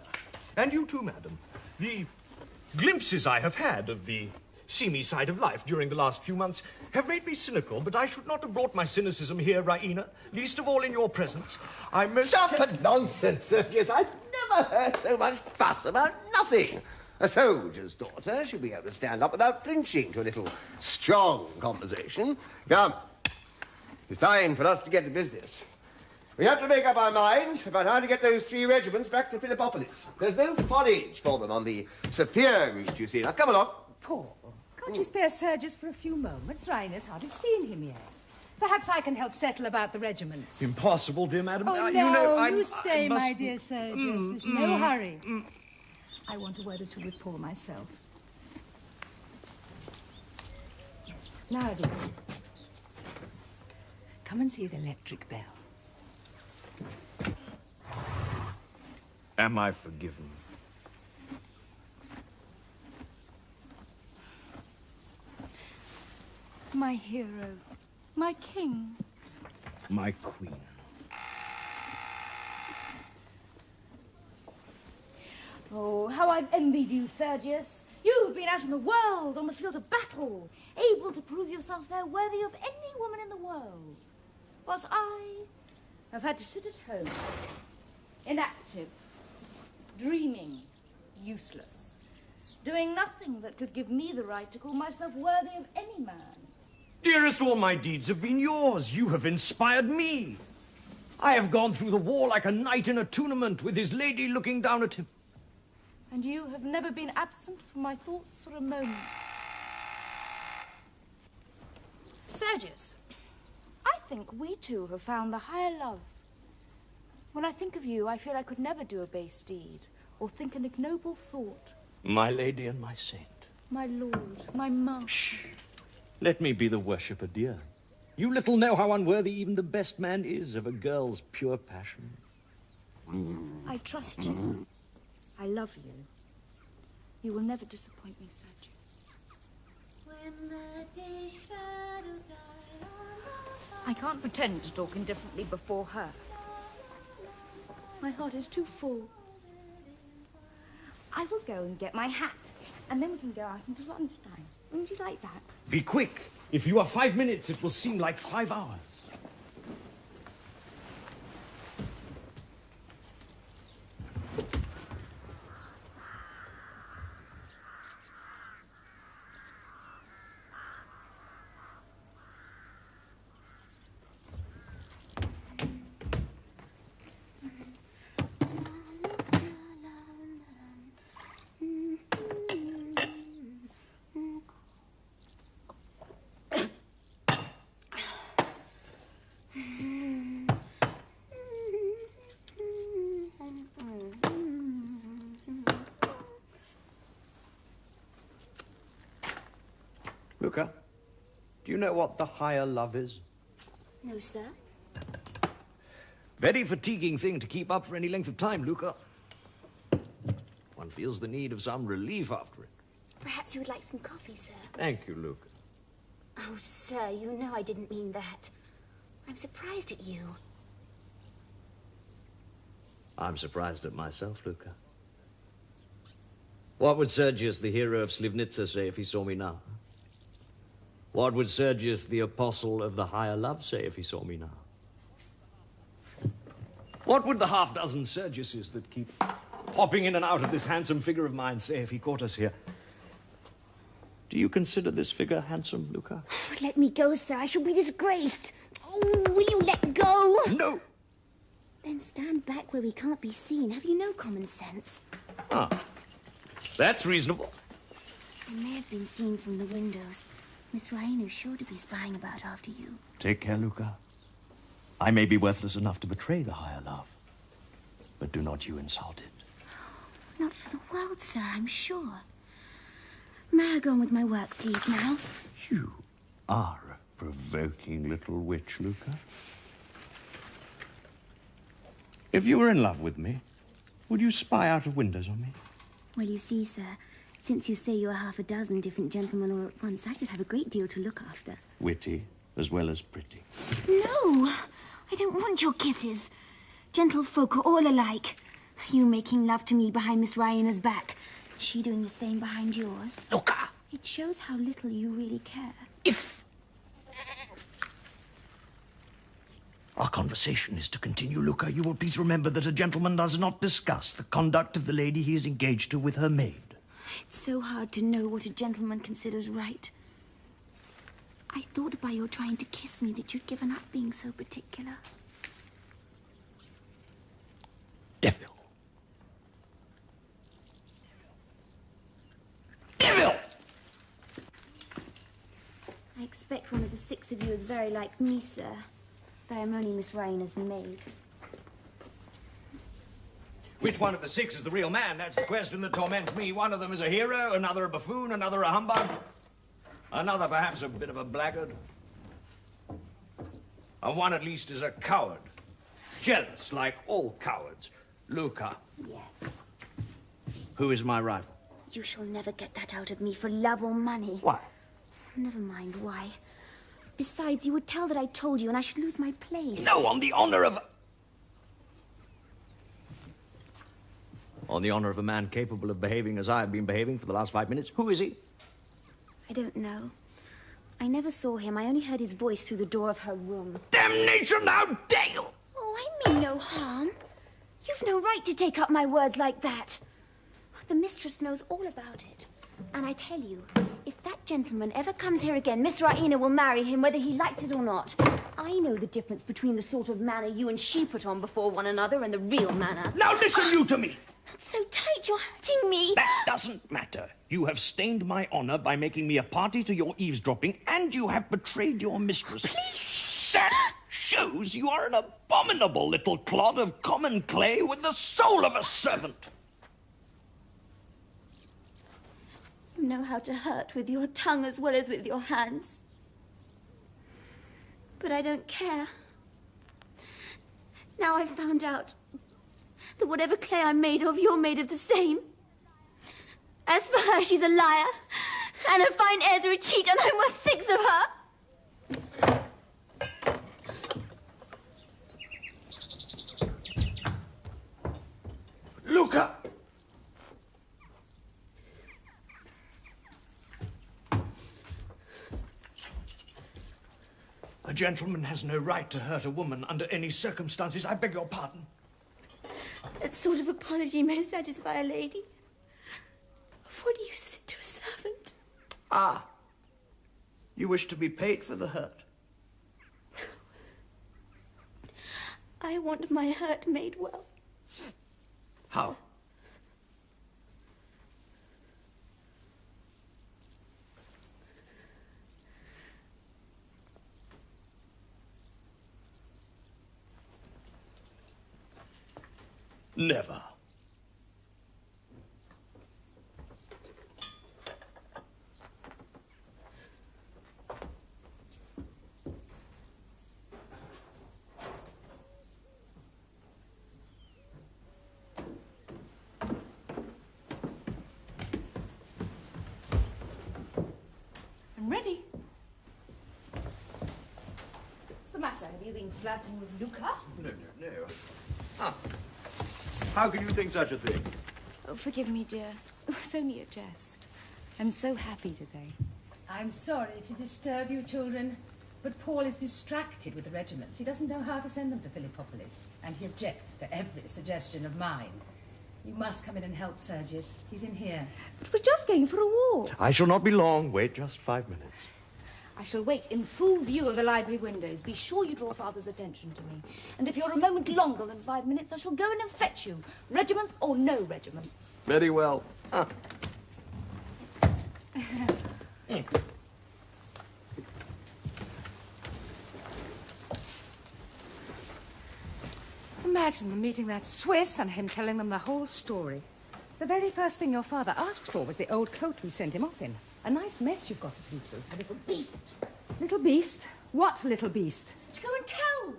And you too, madam. The glimpses I have had of the seamy side of life during the last few months have made me cynical, but I should not have brought my cynicism here, Raina, least of all in your presence. I most... Stop the nonsense, Sergius. I've never heard so much fuss about nothing. A soldier's daughter should be able to stand up without flinching to a little strong conversation. Come, it's time for us to get to business. We have to make up our minds about how to get those 3 regiments back to Philippopolis. There's no forage for them on the Sofia route, you see. Now, come along. Paul, can't you spare Sergius for a few moments? Raina's hardly seen him yet. Perhaps I can help settle about the regiments. Impossible, dear madam. Oh, no, You know, you stay, my dear Sergius. There's no hurry. I want a word or two with Paul myself. Now, dear, come and see the electric bell. Am I forgiven? My hero, My king. My queen. Oh, how I've envied you, Sergius. You've been out in the world, on the field of battle, able to prove yourself there worthy of any woman in the world. Whilst I have had to sit at home, inactive, dreaming, useless, doing nothing that could give me the right to call myself worthy of any man. Dearest, all my deeds have been yours. You have inspired me. I have gone through the war like a knight in a tournament with his lady looking down at him. And you have never been absent from my thoughts for a moment. Sergius, I think we two have found the higher love. When I think of you, I feel I could never do a base deed or think an ignoble thought. My lady and my saint. My lord, my monk. Shh. Let me be the worshipper, dear. You little know how unworthy even the best man is of a girl's pure passion. I trust you. I love you. You will never disappoint me, Sergius. I can't pretend to talk indifferently before her. My heart is too full. I will go and get my hat, and then we can go out until lunchtime. Wouldn't you like that? Be quick. If you are 5 minutes, it will seem like 5 hours. Luca, do you know what the higher love is? No, sir. Very fatiguing thing to keep up for any length of time, Luca. One feels the need of some relief after it. Perhaps you would like some coffee, sir. Thank you, Luca. Oh, sir, you know I didn't mean that. I'm surprised at you. I'm surprised at myself, Luca. What would Sergius, the hero of Slivnitsa, say if he saw me now? What would Sergius, the apostle of the higher love, say if he saw me now? What would the half-dozen Sergiuses that keep popping in and out of this handsome figure of mine say if he caught us here? Do you consider this figure handsome, Luca? Let me go, sir. I shall be disgraced. Oh, will you let go? No! Then stand back where we can't be seen. Have you no common sense? Ah, that's reasonable. I may have been seen from the windows. Miss Ryan is sure to be spying about after you. Take care, Luca. I may be worthless enough to betray the higher love, but do not you insult it. Not for the world, sir, I'm sure. May I go on with my work, please, now? You are a provoking little witch, Luca. If you were in love with me, would you spy out of windows on me? Well, you see, sir, since you say you are half a dozen different gentlemen all at once, I should have a great deal to look after. Witty as well as pretty. No! I don't want your kisses. Gentlefolk are all alike. You making love to me behind Miss Ryaner's back. She doing the same behind yours. Luca! It shows how little you really care. If our conversation is to continue, Luca, you will please remember that a gentleman does not discuss the conduct of the lady he is engaged to with her maid. It's so hard to know what a gentleman considers right. I thought by your trying to kiss me that you'd given up being so particular. Devil! Devil! I expect one of the 6 of you is very like me, sir. Though I'm only Miss Ryaner's maid. Which one of the 6 is the real man? That's the question that torments me. One of them is a hero, another a buffoon, another a humbug, another perhaps a bit of a blackguard. And one at least is a coward. Jealous, like all cowards. Luca. Yes. Who is my rival? You shall never get that out of me for love or money. Why? Never mind why. Besides, you would tell that I told you and I should lose my place. No, on the honor of... On the honor of a man capable of behaving as I have been behaving for the last 5 minutes. Who is he? I don't know. I never saw him. I only heard his voice through the door of her room. Damnation, how dare you! Oh, I mean no harm. You've no right to take up my words like that. The mistress knows all about it. And I tell you, if that gentleman ever comes here again, Miss Raina will marry him whether he likes it or not. I know the difference between the sort of manner you and she put on before one another and the real manner. Now listen you to me! Not so tight, you're hurting me. That doesn't matter. You have stained my honor by making me a party to your eavesdropping, and you have betrayed your mistress. Please! That shows you are an abominable little clod of common clay with the soul of a servant. You know how to hurt with your tongue as well as with your hands. But I don't care. Now I've found out that whatever clay I'm made of, you're made of the same. As for her, she's a liar, and her fine airs are a cheat, and I'm worth 6 of her. Luca! A gentleman has no right to hurt a woman under any circumstances. I beg your pardon. That sort of apology may satisfy a lady. Of what use is it to a servant? Ah. You wish to be paid for the hurt? I want my hurt made well. How? Never. I'm ready. What's the matter? Have you been flirting with Luca? No. Ah. How can you think such a thing? Oh, forgive me, dear. It was only a jest. I'm so happy today. I'm sorry to disturb you, children, but Paul is distracted with the regiment. He doesn't know how to send them to Philippopolis, and he objects to every suggestion of mine. You must come in and help Sergius. He's in here. But we're just going for a walk. I shall not be long. Wait just 5 minutes. I shall wait in full view of the library windows. Be sure you draw Father's attention to me. And if you're a moment longer than 5 minutes, I shall go in and fetch you. Regiments or no regiments. Very well. Ah. Imagine them meeting that Swiss and him telling them the whole story. The very first thing your father asked for was the old coat we sent him off in. A nice mess you've got us into. A little beast. Little beast? What little beast? To go and tell.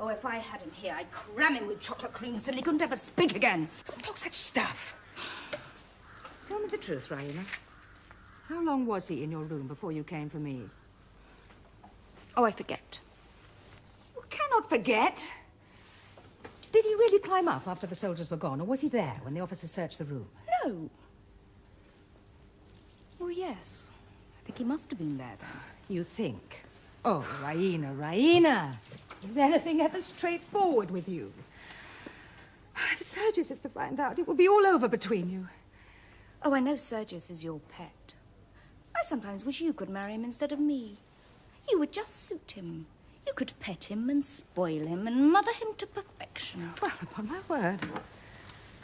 Oh, if I had him here, I'd cram him with chocolate cream so he couldn't ever speak again. Don't talk such stuff. Tell me the truth, Raina. How long was he in your room before you came for me? Oh, I forget. You cannot forget. Did he really climb up after the soldiers were gone, or was he there when the officers searched the room? No. Well, yes. I think he must have been there then. You think? Oh, Raina. Is anything ever straightforward with you? If Sergius is to find out, it will be all over between you. Oh, I know Sergius is your pet. I sometimes wish you could marry him instead of me. You would just suit him. You could pet him and spoil him and mother him to perfection. Well, upon my word.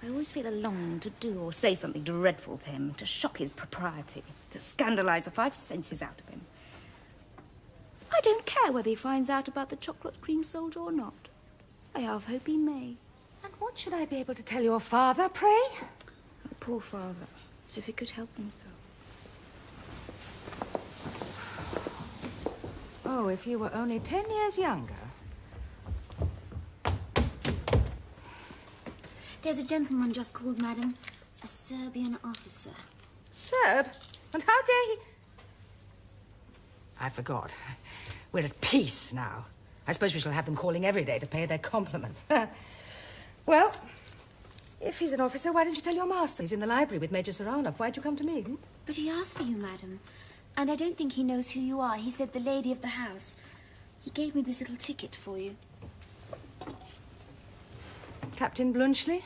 I always feel a longing to do or say something dreadful to him, to shock his propriety, to scandalise the 5 senses out of him. I don't care whether he finds out about the chocolate cream soldier or not. I half hope he may. And what should I be able to tell your father, pray? Oh, poor father, as if he could help himself. Oh, if you were only 10 years younger. There's a gentleman just called, madam. A Serbian officer. Serb? And how dare he... I forgot. We're at peace now. I suppose we shall have them calling every day to pay their compliments. Well, if he's an officer, why don't you tell your master? He's in the library with Major Saranov. Why'd you come to me? But he asked for you, madam. And I don't think he knows who you are. He said the lady of the house. He gave me this little ticket for you. Captain Blunchley?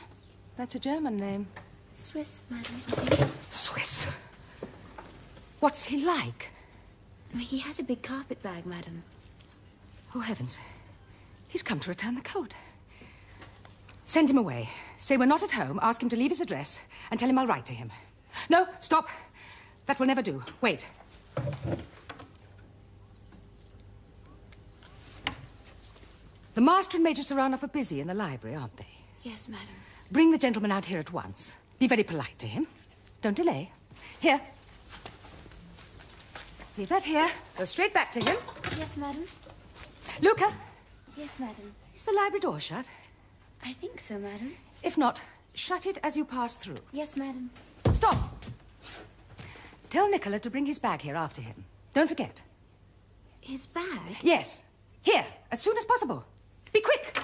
That's a German name. Swiss, madam. Swiss? What's he like? He has a big carpet bag, madam. Oh, heavens. He's come to return the coat. Send him away. Say we're not at home, ask him to leave his address, and tell him I'll write to him. No, stop. That will never do. Wait. The master and Major Saranov are busy in the library, aren't they? Yes, madam. Bring the gentleman out here at once. Be very polite to him. Don't delay. Here. Leave that here. Go straight back to him. Yes, madam. Luca, Yes, madam. is the library door shut? I think so, madam. If not, shut it as you pass through. Yes, madam. Stop! Tell Nicola to bring his bag here after him. Don't forget. His bag? Yes. Here, as soon as possible. Be quick!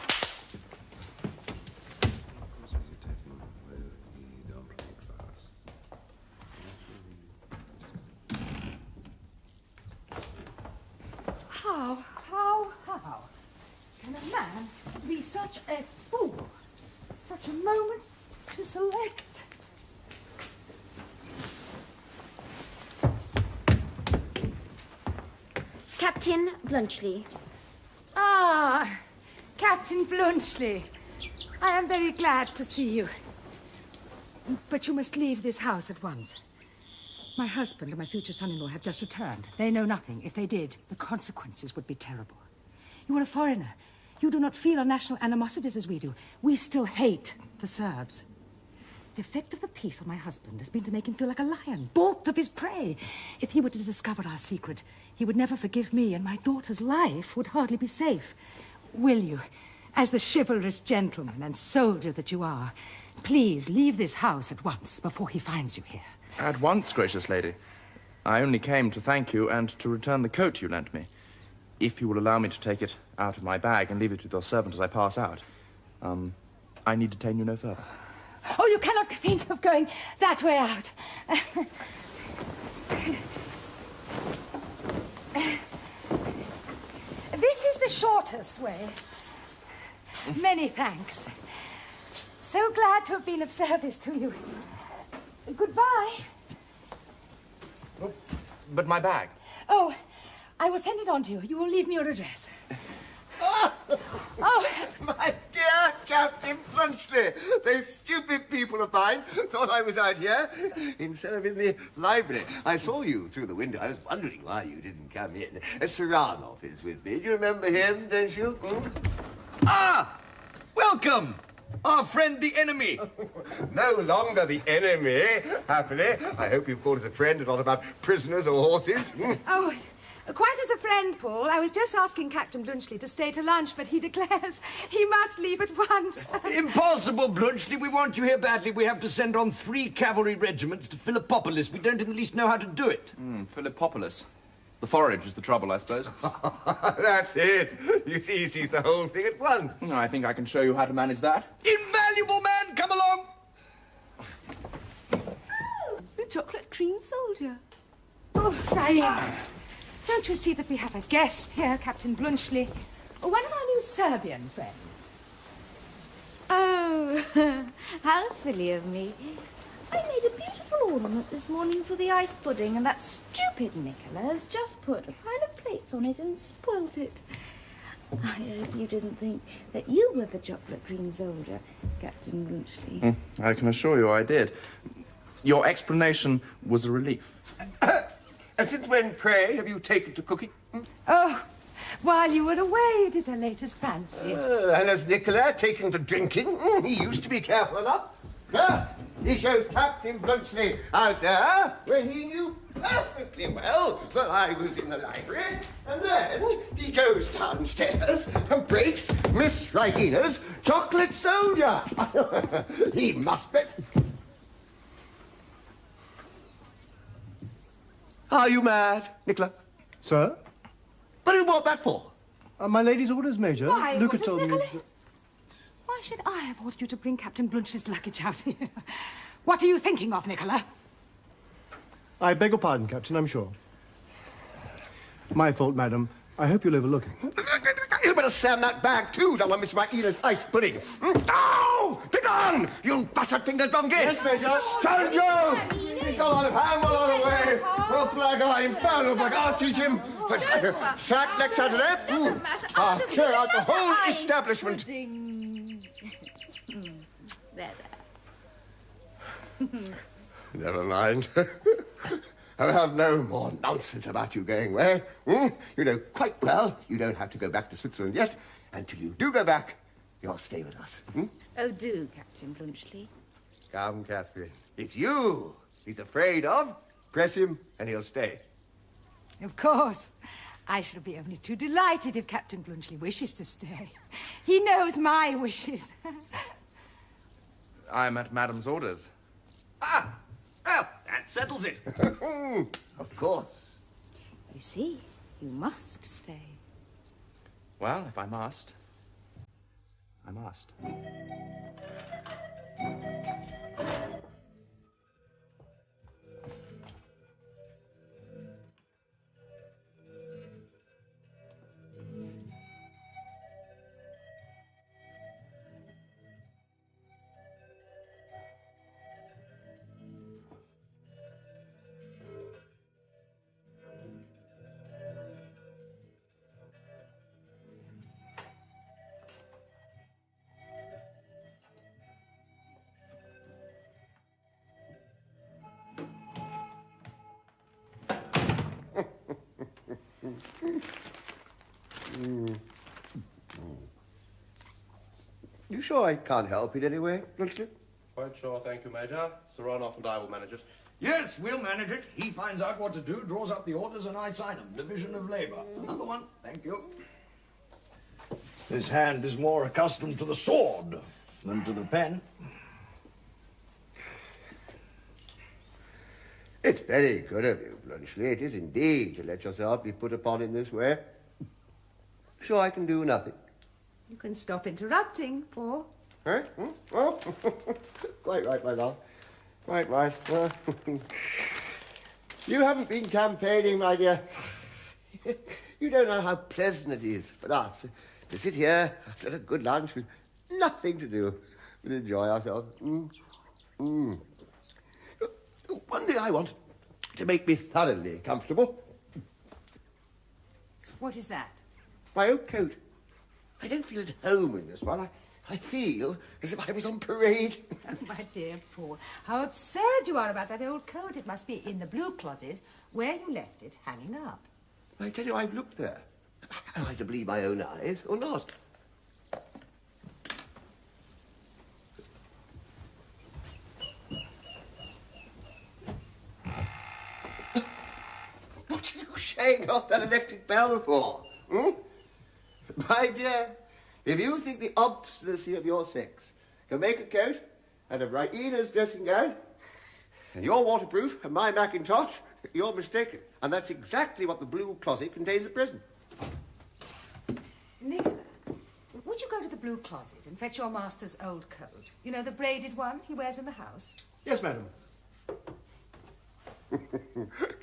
How can a man be such a fool? Such a moment to select. Captain Blunchley. Ah, Captain Blunchley. I am very glad to see you. But you must leave this house at once. My husband and my future son-in-law have just returned. They know nothing. If they did, the consequences would be terrible. You are a foreigner. You do not feel our national animosities as we do. We still hate the Serbs. The effect of the peace on my husband has been to make him feel like a lion, balked of his prey. If he were to discover our secret, he would never forgive me, and my daughter's life would hardly be safe. Will you, as the chivalrous gentleman and soldier that you are, please leave this house at once before he finds you here? At once, gracious lady. I only came to thank you and to return the coat you lent me. If you will allow me to take it out of my bag and leave it with your servant as I pass out, I need detain you no further. Oh, you cannot think of going that way out. This is the shortest way. Many thanks. So glad to have been of service to you. Goodbye. Oh, but my bag. Oh, I will send it on to you. You will leave me your address. Oh, My dear Captain Blunchley, those stupid people of mine thought I was out here instead of in the library. I saw you through the window. I was wondering why you didn't come in. Saranov is with me. Do you remember him, don't you? Hmm? Ah! Welcome! Our friend the enemy. No longer the enemy, happily. I hope you've called us a friend and not about prisoners or horses. oh, quite as a friend, Paul. I was just asking Captain Blunchley to stay to lunch, but he declares he must leave at once. Impossible, Blunchley. We want you here badly. We have to send on 3 cavalry regiments to Philippopolis. We don't in the least know how to do it. Philippopolis. The forage is the trouble, I suppose. That's it. You see, he sees the whole thing at once. I think I can show you how to manage that. Invaluable man, come along! Oh, the chocolate cream soldier. Oh, Ryan, don't you see that we have a guest here, Captain Blunchley? One of our new Serbian friends. Oh, how silly of me. I made a beautiful ornament this morning for the ice pudding, and that stupid Nicola has just put a pile of plates on it and spoilt it. I hope you didn't think that you were the chocolate cream soldier, Captain Blunchley. I can assure you I did. Your explanation was a relief. And since when, pray, have you taken to cooking? Oh, while you were away, it is her latest fancy. And has Nicola taken to drinking? He used to be careful enough. First, he shows Captain Blunchley out there when he knew perfectly well that I was in the library. And then he goes downstairs and breaks Miss Rhina's chocolate soldier. He must be... Are you mad, Nicola? Sir? What do you want that for? My lady's orders, Major. Why, Luca orders, told me... Nicola? Why should I have ordered you to bring Captain Blunchley's luggage out here? What are you thinking of, Nicola? I beg your pardon, Captain, I'm sure. My fault, madam. I hope you'll overlook it. You better slam that bag, too. Don't want Miss Raina's ice pudding. Oh! Begone! You buttered-fingered donkey! Yes, Major. Sergius! He's got on hand well on the way. Oh, black-eye, infernal black. I'll teach him. Sack next Saturday. Doesn't matter. I'll clear out the whole establishment. There. Never mind. I'll have no more nonsense about you going where. You know quite well you don't have to go back to Switzerland yet. Until you do go back, you'll stay with us. Oh, do, Captain Blunchley. Come, Catherine. It's you he's afraid of. Press him and he'll stay. Of course. I shall be only too delighted if Captain Blunchley wishes to stay. He knows my wishes. I'm at Madam's orders. Ah! Well, that settles it. Of course. You see, you must stay. Well, if I must, I must. You sure I can't help it anyway, Blunchley? Quite sure, thank you, Major. Sir Ronoff and I will manage it. Yes, we'll manage it. He finds out what to do, draws up the orders, and I sign them. Division of labor. Another one. Thank you. This hand is more accustomed to the sword than to the pen. It's very good of you, Blunchley. It is indeed to let yourself be put upon in this way. Sure I can do nothing. You can stop interrupting, Paul. Eh? Oh, quite right, my love. Quite right. You haven't been campaigning, my dear. You don't know how pleasant it is for us to sit here after a good lunch with nothing to do but enjoy ourselves. One thing I want to make me thoroughly comfortable. What is that? My old coat. I don't feel at home in this one. I feel as if I was on parade. Oh, my dear Paul, how absurd you are about that old coat. It must be in the blue closet where you left it hanging up. I tell you, I've looked there. Am I to believe my own eyes or not? What are you shaying off that electric bell for? My dear, if you think the obstinacy of your sex can make a coat out of Raina's dressing gown, and you're waterproof and my mackintosh, you're mistaken. And that's exactly what the blue closet contains at present. Nicola, would you go to the blue closet and fetch your master's old coat? You know, the braided one he wears in the house? Yes, madam.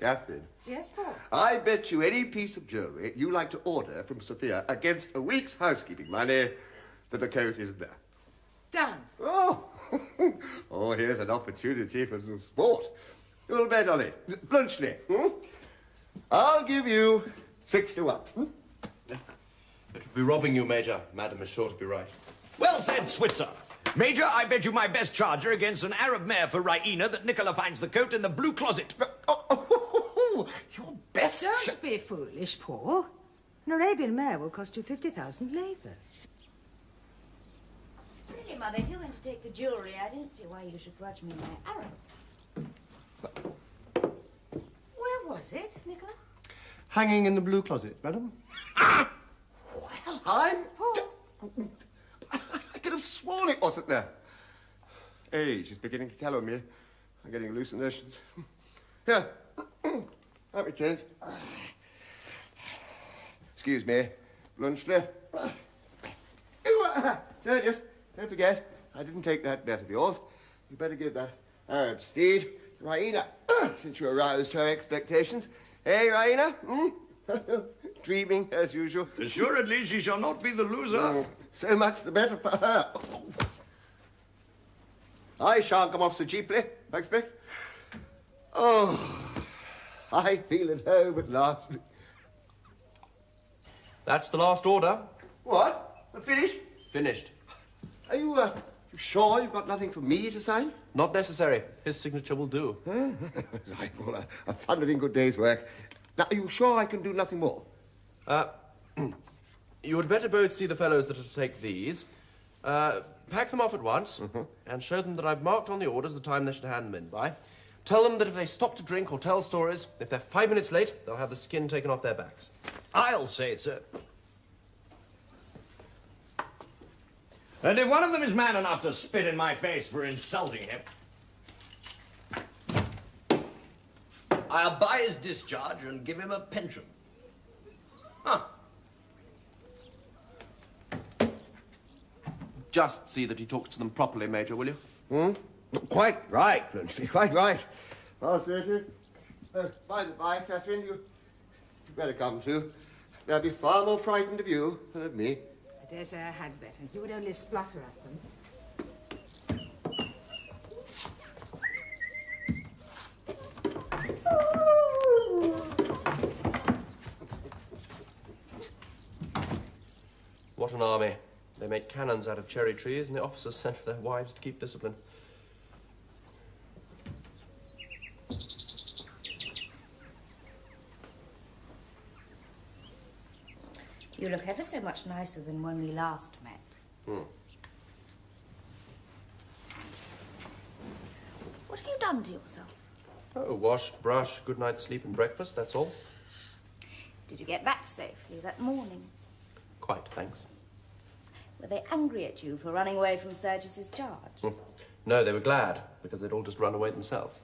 Catherine. Yes, Paul? I bet you any piece of jewellery you like to order from Sophia against a week's housekeeping money that the coat isn't there. Done. Oh, oh, here's an opportunity for some sport. You'll bet on it. Blunchley, I'll give you 6 to 1. It would be robbing you, Major. Madam is sure to be right. Well said, Switzer. Major, I bet you my best charger against an Arab mare for Raina that Nicola finds the coat in the blue closet. Your best... Don't be foolish, Paul. An Arabian mare will cost you 50,000 livres. Really, Mother, if you're going to take the jewellery, I don't see why you should grudge me my Arab. Where was it, Nicola? Hanging in the blue closet, madam. Well, I'm... I could have sworn it wasn't there. Age is beginning to tell on me. I'm getting hallucinations. Here, let me change. Excuse me, Blunchley. Sergius, don't forget, I didn't take that bet of yours. You better give that Arab steed to Raina, since you aroused her expectations. Hey, Raina? Hmm? Dreaming, as usual. Assuredly, she shall not be the loser. Oh, so much the better for her. I shan't come off so cheaply, I expect. Oh, I feel at home at last. That's the last order. What? Finished? Finished. Are you, you sure you've got nothing for me to sign? Not necessary. His signature will do. I call a thundering good day's work. Now, are you sure I can do nothing more? You had better both see the fellows that are to take these. Pack them off at once, and show them that I've marked on the orders the time they should hand them in by. Tell them that if they stop to drink or tell stories, if they're 5 minutes late, they'll have the skin taken off their backs. I'll say so. And if one of them is man enough to spit in my face for insulting him, I'll buy his discharge and give him a pension. Huh. Just see that he talks to them properly, Major, will you? Quite right, Blunchley, quite right. Well, Sergius, by the by, Catherine, you better come too. They'll be far more frightened of you than of me. I dare say I had better. You would only splutter at them. What an army. They make cannons out of cherry trees, and the officers sent for their wives to keep discipline. You look ever so much nicer than when we last met. What have you done to yourself? Oh, wash, brush, good night's sleep and breakfast, that's all. Did you get back safely that morning? Quite, thanks. Were they angry at you for running away from Sergius's charge? No, they were glad, because they'd all just run away themselves.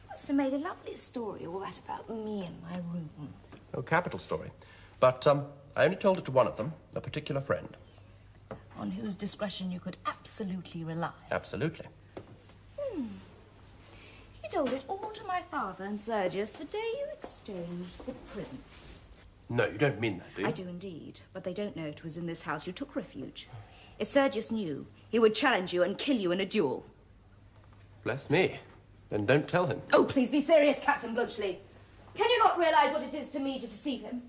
Must have made a lovely story, all that about me and my room. Oh, capital story. But I only told it to one of them, a particular friend. On whose discretion you could absolutely rely. Absolutely. He told it all to my father and Sergius the day you exchanged the prisons. No, you don't mean that, do you? I do indeed, but they don't know it was in this house you took refuge. If Sergius knew, he would challenge you and kill you in a duel. Bless me. Then don't tell him. Oh, please be serious, Captain Blunchley. Can you not realize what it is to me to deceive him?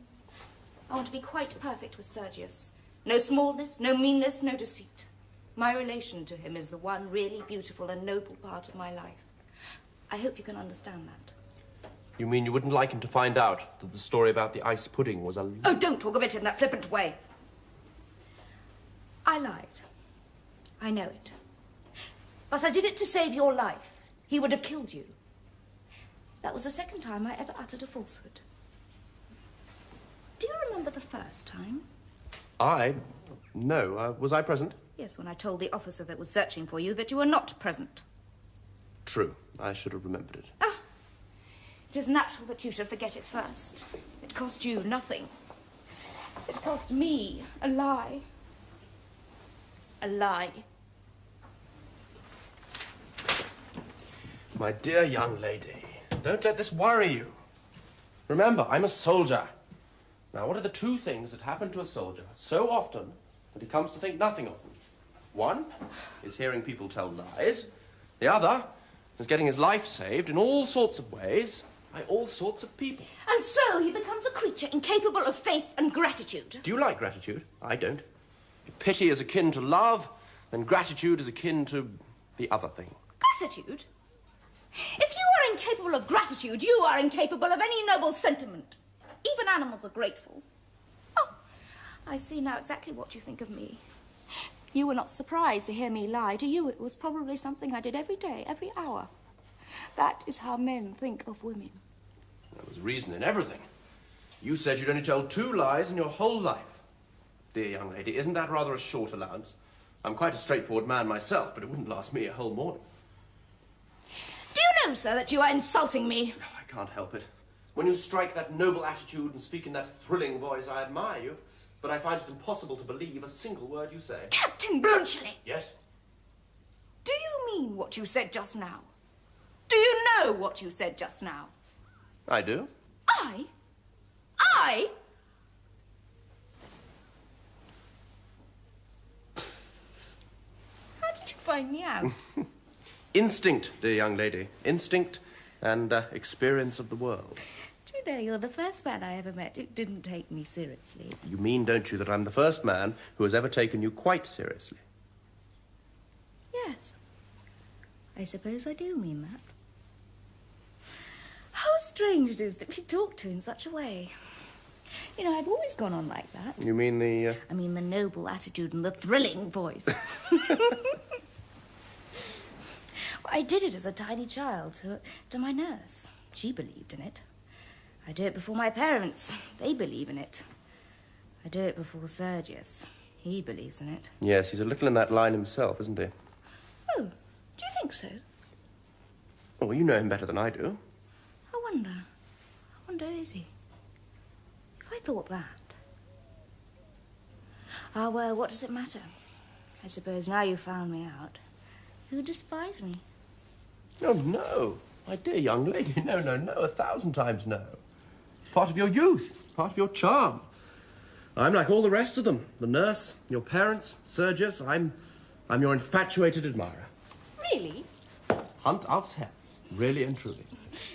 I want to be quite perfect with Sergius. No smallness, no meanness, no deceit. My relation to him is the one really beautiful and noble part of my life. I hope you can understand that. You mean you wouldn't like him to find out that the story about the ice pudding was a... Oh, don't talk of it in that flippant way. I lied. I know it. But I did it to save your life. He would have killed you. That was the second time I ever uttered a falsehood. Do you remember the first time? No. Was I present? Yes, when I told the officer that was searching for you that you were not present. True. I should have remembered it. Ah, it is natural that you should forget it first. It cost you nothing. It cost me a lie. A lie. My dear young lady, don't let this worry you. Remember, I'm a soldier. Now, what are the two things that happen to a soldier so often that he comes to think nothing of them? One is hearing people tell lies. The other is getting his life saved in all sorts of ways by all sorts of people. And so he becomes a creature incapable of faith and gratitude. Do you like gratitude? I don't. If pity is akin to love, then gratitude is akin to the other thing. Gratitude? If you are incapable of gratitude, you are incapable of any noble sentiment. Even animals are grateful. Oh, I see now exactly what you think of me. You were not surprised to hear me lie. To you, it was probably something I did every day, every hour. That is how men think of women. There was reason in everything. You said you'd only told 2 lies in your whole life. Dear young lady, isn't that rather a short allowance? I'm quite a straightforward man myself, but it wouldn't last me a whole morning. Do you know, sir, that you are insulting me? I can't help it. When you strike that noble attitude and speak in that thrilling voice, I admire you, but I find it impossible to believe a single word you say. Captain Blunchley! Yes? Do you mean what you said just now? Do you know what you said just now? I do. I? How did you find me out? Instinct, dear young lady. Instinct and experience of the world. Do you know, you're the first man I ever met who didn't take me seriously. You mean, don't you, that I'm the first man who has ever taken you quite seriously? Yes. I suppose I do mean that. How strange it is to be talked to in such a way. You know, I've always gone on like that. You mean the... I mean the noble attitude and the thrilling voice. Well, I did it as a tiny child to my nurse. She believed in it. I do it before my parents. They believe in it. I do it before Sergius. He believes in it. Yes, he's a little in that line himself, isn't he? Oh, do you think so? Oh, you know him better than I do. I wonder, is he? If I thought that. Ah, well, what does it matter? I suppose now you've found me out, you'll despise me. Oh, no. My dear young lady, no, 1,000 times no. It's part of your youth, part of your charm. I'm like all the rest of them. The nurse, your parents, Sergius. I'm your infatuated admirer. Really? Hunt aufs Herz, really and truly.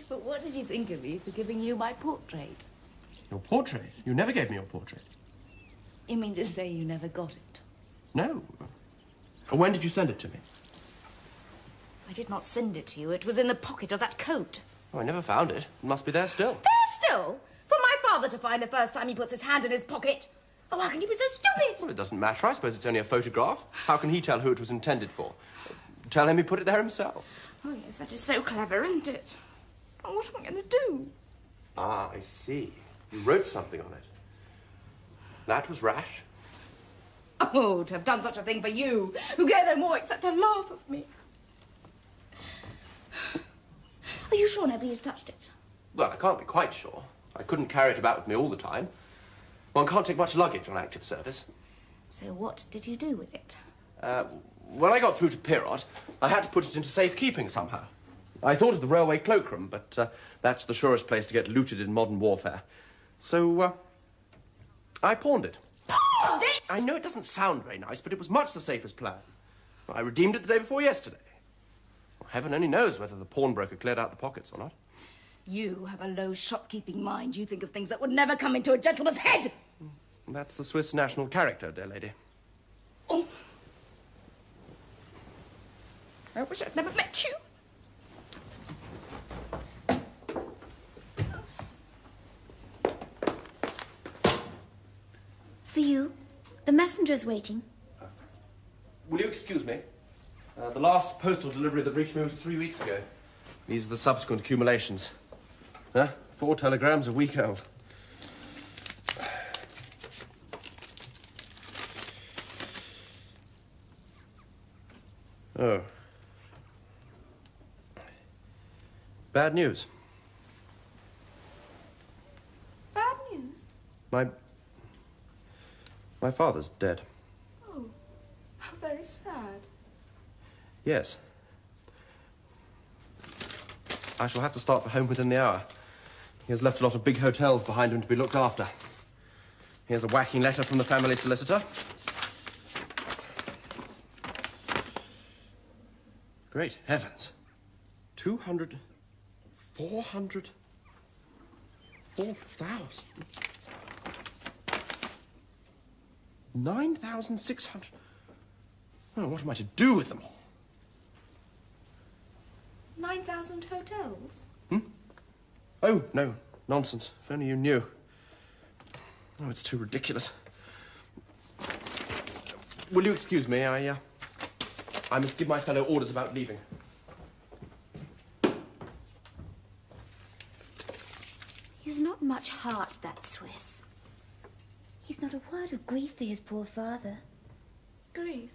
But what did you think of me for giving you my portrait? Your portrait? You never gave me your portrait. You mean to say you never got it? No. When did you send it to me? I did not send it to you. It was in the pocket of that coat. Oh, I never found it. It must be there still. There still? For my father to find the first time he puts his hand in his pocket? Oh, how can you be so stupid? Well, it doesn't matter. I suppose it's only a photograph. How can he tell who it was intended for? Tell him he put it there himself. Oh, yes, that is so clever, isn't it? Oh, what am I going to do? Ah, I see. You wrote something on it. That was rash. Oh, to have done such a thing for you, who care no more except to laugh at me. Are you sure nobody has touched it? Well, I can't be quite sure. I couldn't carry it about with me all the time. One can't take much luggage on active service. So what did you do with it? When I got through to Pirot, I had to put it into safekeeping somehow. I thought of the railway cloakroom, but that's the surest place to get looted in modern warfare. So, I pawned it. Pawned it? I know it doesn't sound very nice, but it was much the safest plan. I redeemed it the day before yesterday. Well, heaven only knows whether the pawnbroker cleared out the pockets or not. You have a low shopkeeping mind. You think of things that would never come into a gentleman's head. That's the Swiss national character, dear lady. Oh. I wish I'd never met you. For you. The messenger's waiting. Will you excuse me? The last postal delivery that reached me was 3 weeks ago. These are the subsequent accumulations. 4 telegrams a week old. Oh. Bad news. Bad news? My father's dead. Oh, how very sad. Yes. I shall have to start for home within the hour. He has left a lot of big hotels behind him to be looked after. Here's a whacking letter from the family solicitor. Great heavens. 200, 400, 4,000. 9,600. Oh, what am I to do with them all? 9,000 hotels? Oh, no. Nonsense. If only you knew. Oh, it's too ridiculous. Will you excuse me? I must give my fellow orders about leaving. He's not much heart, that Swiss. He's not a word of grief for his poor father. Grief?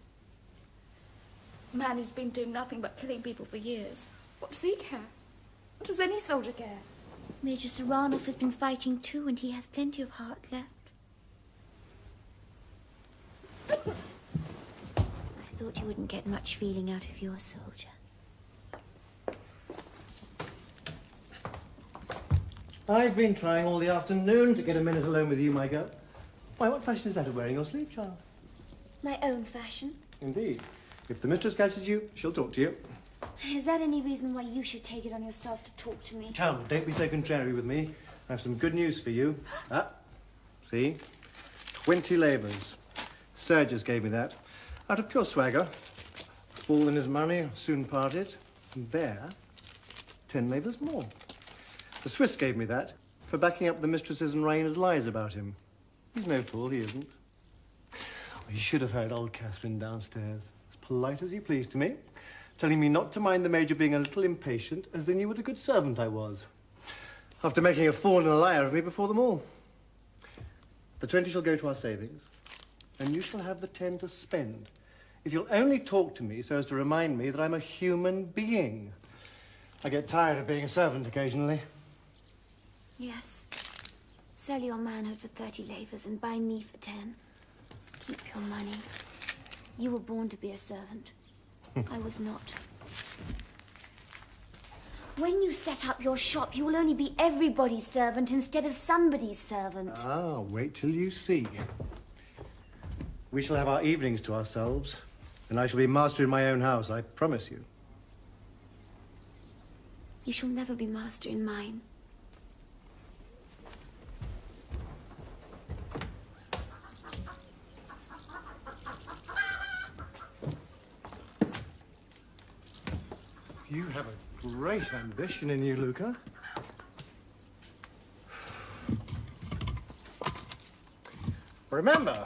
A man who's been doing nothing but killing people for years. What does he care? What does any soldier care? Major Saranov has been fighting too, and he has plenty of heart left. I thought you wouldn't get much feeling out of your soldier. I've been trying all the afternoon to get a minute alone with you, my girl. Why, what fashion is that of wearing your sleeve, child? My own fashion. Indeed. If the mistress catches you, she'll talk to you. Is that any reason why you should take it on yourself to talk to me? Come, don't be so contrary with me. I have some good news for you. See? 20 labours. Sergius gave me that. Out of pure swagger. Fool and his money soon parted. And there, 10 labours more. The Swiss gave me that for backing up the mistress's and Raina's lies about him. He's no fool, he isn't. Oh, you should have heard old Catherine downstairs, as polite as you please to me, telling me not to mind the Major being a little impatient, as they knew what a good servant I was, after making a fool and a liar of me before them all. The 20 shall go to our savings, and you shall have the 10 to spend, if you'll only talk to me so as to remind me that I'm a human being. I get tired of being a servant occasionally. Yes. Sell your manhood for 30 lavers and buy me for 10. Keep your money. You were born to be a servant. I was not. When you set up your shop, you will only be everybody's servant instead of somebody's servant. Ah, wait till you see. We shall have our evenings to ourselves, and I shall be master in my own house, I promise you. You shall never be master in mine. You have a great ambition in you, Luca. Remember,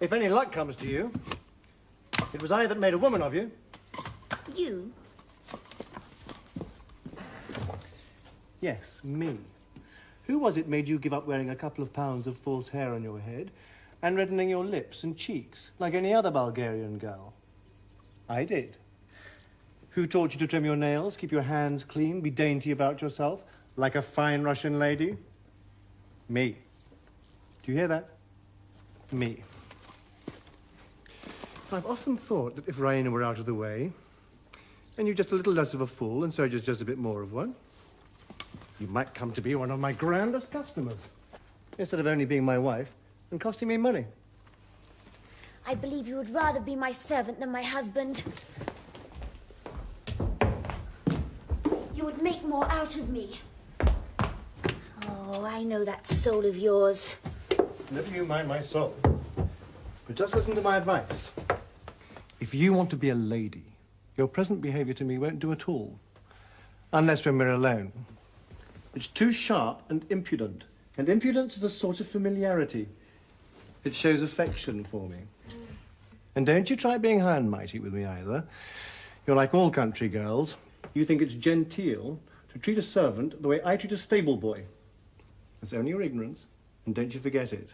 if any luck comes to you, it was I that made a woman of you. You? Yes, me. Who was it made you give up wearing a couple of pounds of false hair on your head and reddening your lips and cheeks like any other Bulgarian girl? I did. Who taught you to trim your nails, keep your hands clean, be dainty about yourself, like a fine Russian lady? Me. Do you hear that? Me. I've often thought that if Raina were out of the way, and you just a little less of a fool, and Sergius just a bit more of one, you might come to be one of my grandest customers, instead of only being my wife and costing me money. I believe you would rather be my servant than my husband. You would make more out of me. Oh, I know that soul of yours. Never you mind my soul. But just listen to my advice. If you want to be a lady, your present behaviour to me won't do at all. Unless when we're alone. It's too sharp and impudent. And impudence is a sort of familiarity. It shows affection for me. And don't you try being high and mighty with me either. You're like all country girls. You think it's genteel to treat a servant the way I treat a stable boy. It's only your ignorance, and don't you forget it.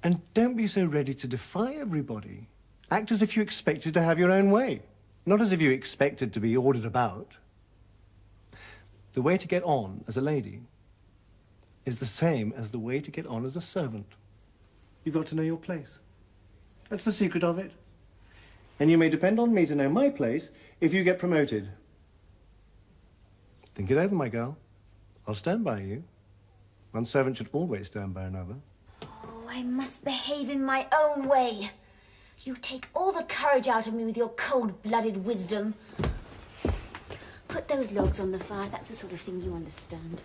And don't be so ready to defy everybody. Act as if you expected to have your own way, not as if you expected to be ordered about. The way to get on as a lady is the same as the way to get on as a servant. You've got to know your place. That's the secret of it. And you may depend on me to know my place if you get promoted. Think it over, my girl. I'll stand by you. One servant should always stand by another. Oh, I must behave in my own way. You take all the courage out of me with your cold-blooded wisdom. Put those logs on the fire. That's the sort of thing you understand.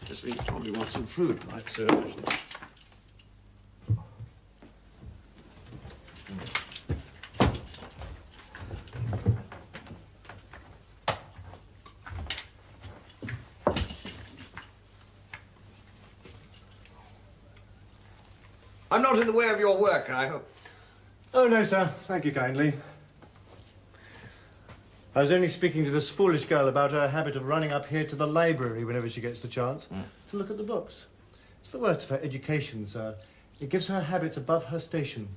This means probably want some food, right, sir? I'm not in the way of your work, I hope. Oh, no, sir. Thank you kindly. I was only speaking to this foolish girl about her habit of running up here to the library whenever she gets the chance to look at the books. It's the worst of her education, sir. It gives her habits above her station.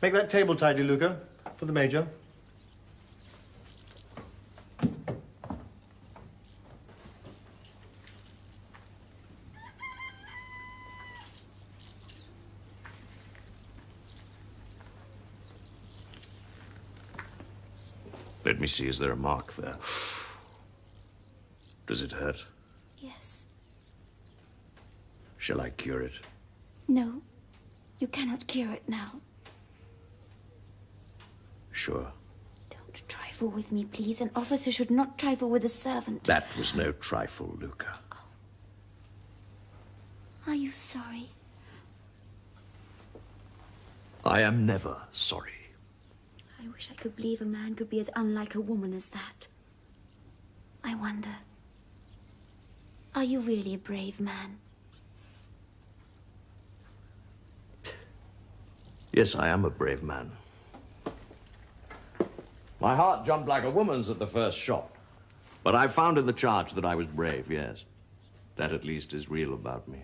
Make that table tidy, Luca, for the Major. Let me see, is there a mark there? Does it hurt? Yes. Shall I cure it? No. You cannot cure it now. Sure. Don't trifle with me, please. An officer should not trifle with a servant. That was no trifle, Luca. Oh. Are you sorry? I am never sorry. I wish I could believe a man could be as unlike a woman as that. I wonder, are you really a brave man? Yes, I am a brave man. My heart jumped like a woman's at the first shot. But I found in the charge that I was brave, yes. That at least is real about me.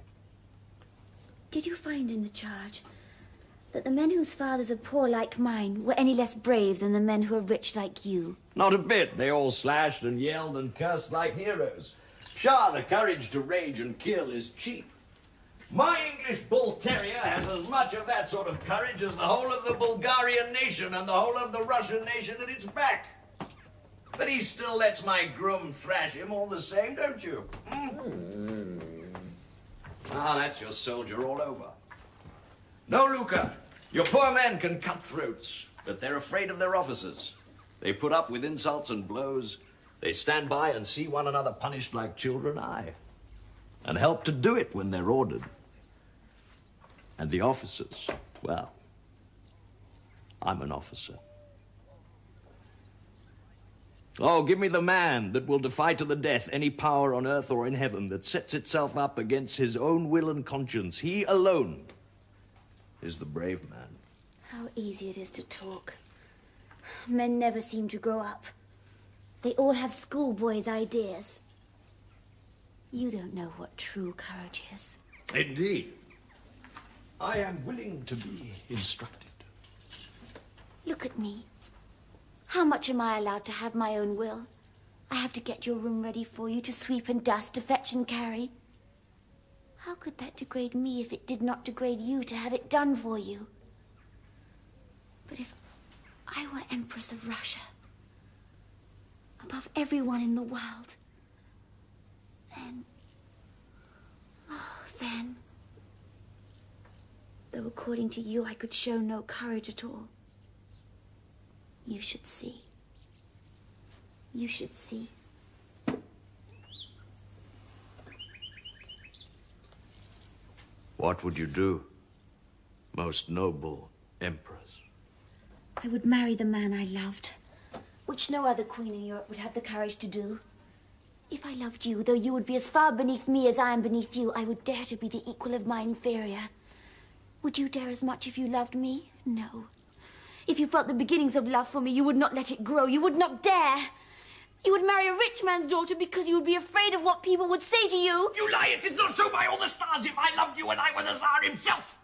Did you find in the charge that the men whose fathers are poor like mine were any less brave than the men who are rich like you? Not a bit. They all slashed and yelled and cursed like heroes. Pshaw, the courage to rage and kill is cheap. My English bull terrier has as much of that sort of courage as the whole of the Bulgarian nation and the whole of the Russian nation at its back. But he still lets my groom thrash him all the same, don't you? Ah, that's your soldier all over. No, Luca, your poor men can cut throats, but they're afraid of their officers. They put up with insults and blows. They stand by and see one another punished like children, aye, and help to do it when they're ordered. And the officers, well, I'm an officer. Oh, give me the man that will defy to the death any power on earth or in heaven that sets itself up against his own will and conscience. He alone is the brave man. How easy it is to talk. Men never seem to grow up. They all have schoolboys' ideas. You don't know what true courage is. Indeed. I am willing to be instructed. Look at me. How much am I allowed to have my own will? I have to get your room ready for you, to sweep and dust, to fetch and carry. How could that degrade me if it did not degrade you to have it done for you? But if I were Empress of Russia, above everyone in the world, then, though according to you I could show no courage at all, you should see. You should see. What would you do, most noble Empress? I would marry the man I loved, which no other queen in Europe would have the courage to do. If I loved you, though you would be as far beneath me as I am beneath you, I would dare to be the equal of my inferior. Would you dare as much if you loved me? No. If you felt the beginnings of love for me, you would not let it grow. You would not dare. You would marry a rich man's daughter because you would be afraid of what people would say to you. You lie! It is not so by all the stars. If I loved you and I were the Tsar himself,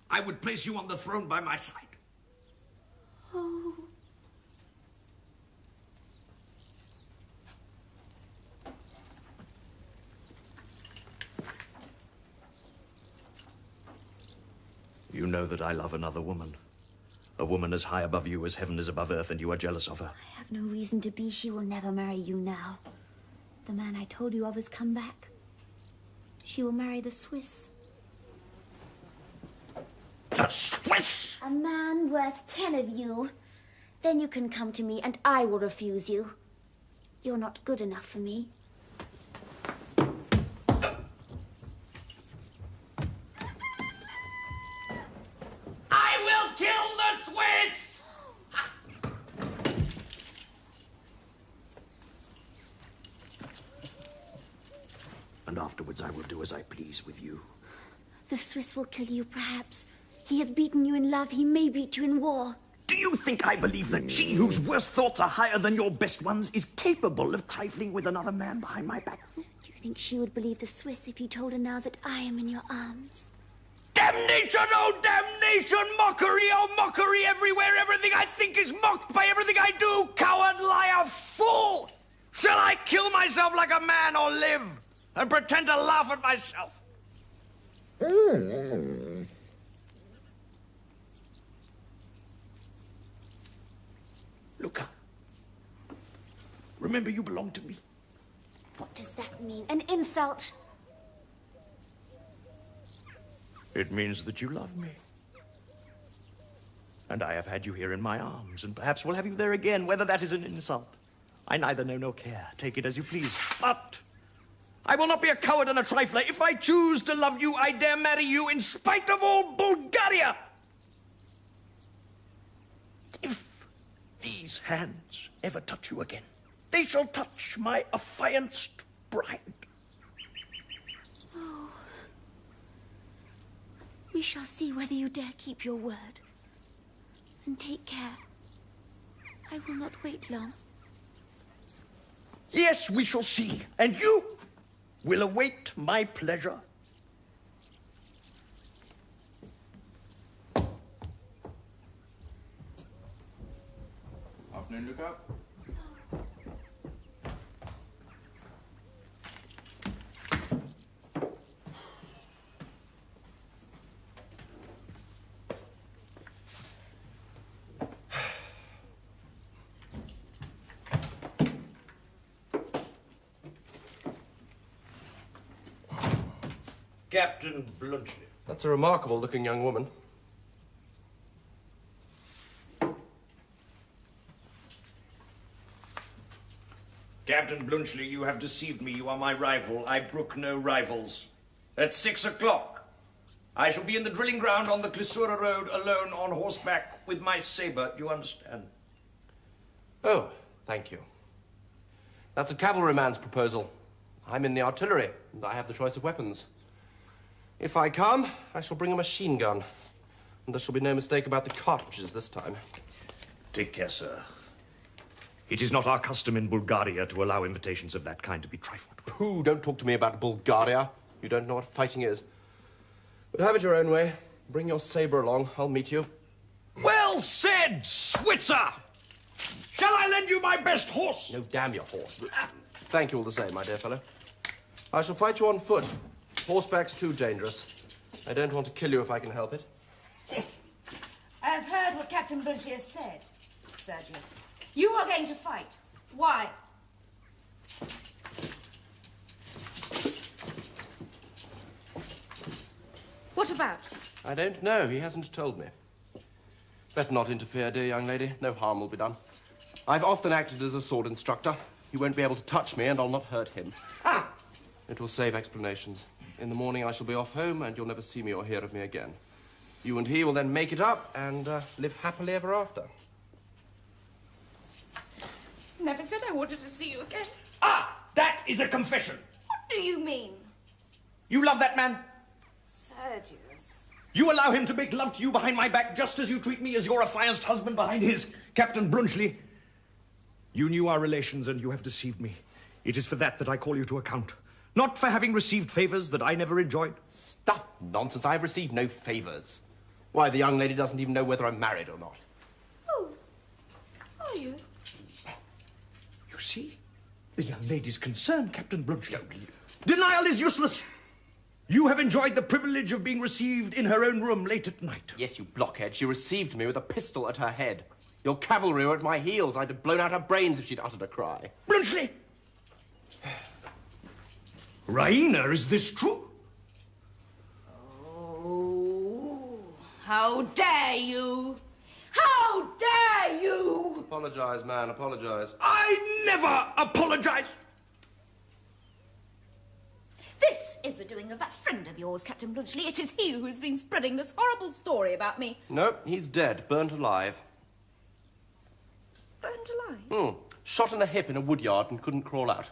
I would place you on the throne by my side. Oh. You know that I love another woman. A woman as high above you as heaven is above earth, and you are jealous of her. I have no reason to be. She will never marry you now. The man I told you of has come back. She will marry the Swiss. The Swiss? A man worth 10 of you. Then you can come to me and I will refuse you. You're not good enough for me. I will kill the Swiss! And afterwards I will do as I please with you. The Swiss will kill you, perhaps. He has beaten you in love. He may beat you in war. Do you think I believe that she whose worst thoughts are higher than your best ones is capable of trifling with another man behind my back? Do you think she would believe the Swiss if you told her now that I am in your arms? Damnation, oh damnation! Mockery, oh mockery! Everywhere, everything I think is mocked by everything I do! Coward, liar, fool! Shall I kill myself like a man or live and pretend to laugh at myself? Luca, Remember, you belong to me. What does that mean? An insult? It means that you love me. And I have had you here in my arms, and perhaps will have you there again, whether that is an insult. I neither know nor care. Take it as you please. But I will not be a coward and a trifler. If I choose to love you, I dare marry you in spite of all Bulgaria. If these hands ever touch you again, they shall touch my affianced bride. Oh. We shall see whether you dare keep your word. And take care. I will not wait long. Yes, we shall see. And you will await my pleasure. Afternoon, Luca. Captain Blunchley. That's a remarkable-looking young woman. Captain Blunchley, you have deceived me. You are my rival. I brook no rivals. At 6 o'clock, I shall be in the drilling ground on the Klissura Road, alone on horseback with my saber. Do you understand? Oh, thank you. That's a cavalryman's proposal. I'm in the artillery, and I have the choice of weapons. If I come, I shall bring a machine gun. And there shall be no mistake about the cartridges this time. Take care, sir. It is not our custom in Bulgaria to allow invitations of that kind to be trifled with. Pooh, don't talk to me about Bulgaria. You don't know what fighting is. But have it your own way. Bring your saber along. I'll meet you. Well said, Switzer! Shall I lend you my best horse? No, damn your horse. Thank you all the same, my dear fellow. I shall fight you on foot. Horseback's too dangerous. I don't want to kill you if I can help it. I've heard what Captain Gbshaw has said, Sergius. You are going to fight. Why? What about? I don't know. He hasn't told me. Better not interfere, dear young lady. No harm will be done. I've often acted as a sword instructor. He won't be able to touch me, and I'll not hurt him. Ha! It will save explanations. In the morning, I shall be off home, and you'll never see me or hear of me again. You and he will then make it up and live happily ever after. Never said I wanted to see you again. Ah! That is a confession. What do you mean? You love that man? Sergius. You allow him to make love to you behind my back just as you treat me as your affianced husband behind his, Captain Blunchley. You knew our relations and you have deceived me. It is for that I call you to account. Not for having received favors that I never enjoyed. Stuff nonsense. I've received no favors. Why, the young lady doesn't even know whether I'm married or not. Oh, are you? You see? The young lady's concerned, Captain Blunchley. Denial is useless. You have enjoyed the privilege of being received in her own room late at night. Yes, you blockhead. She received me with a pistol at her head. Your cavalry were at my heels. I'd have blown out her brains if she'd uttered a cry. Blunchley! Raina, is this true? Oh, how dare you! How dare you! Apologize, man, apologize. I never apologize! This is the doing of that friend of yours, Captain Blunchley. It is he who's been spreading this horrible story about me. No, he's dead, burnt alive. Burnt alive? Shot in the hip in a wood yard and couldn't crawl out.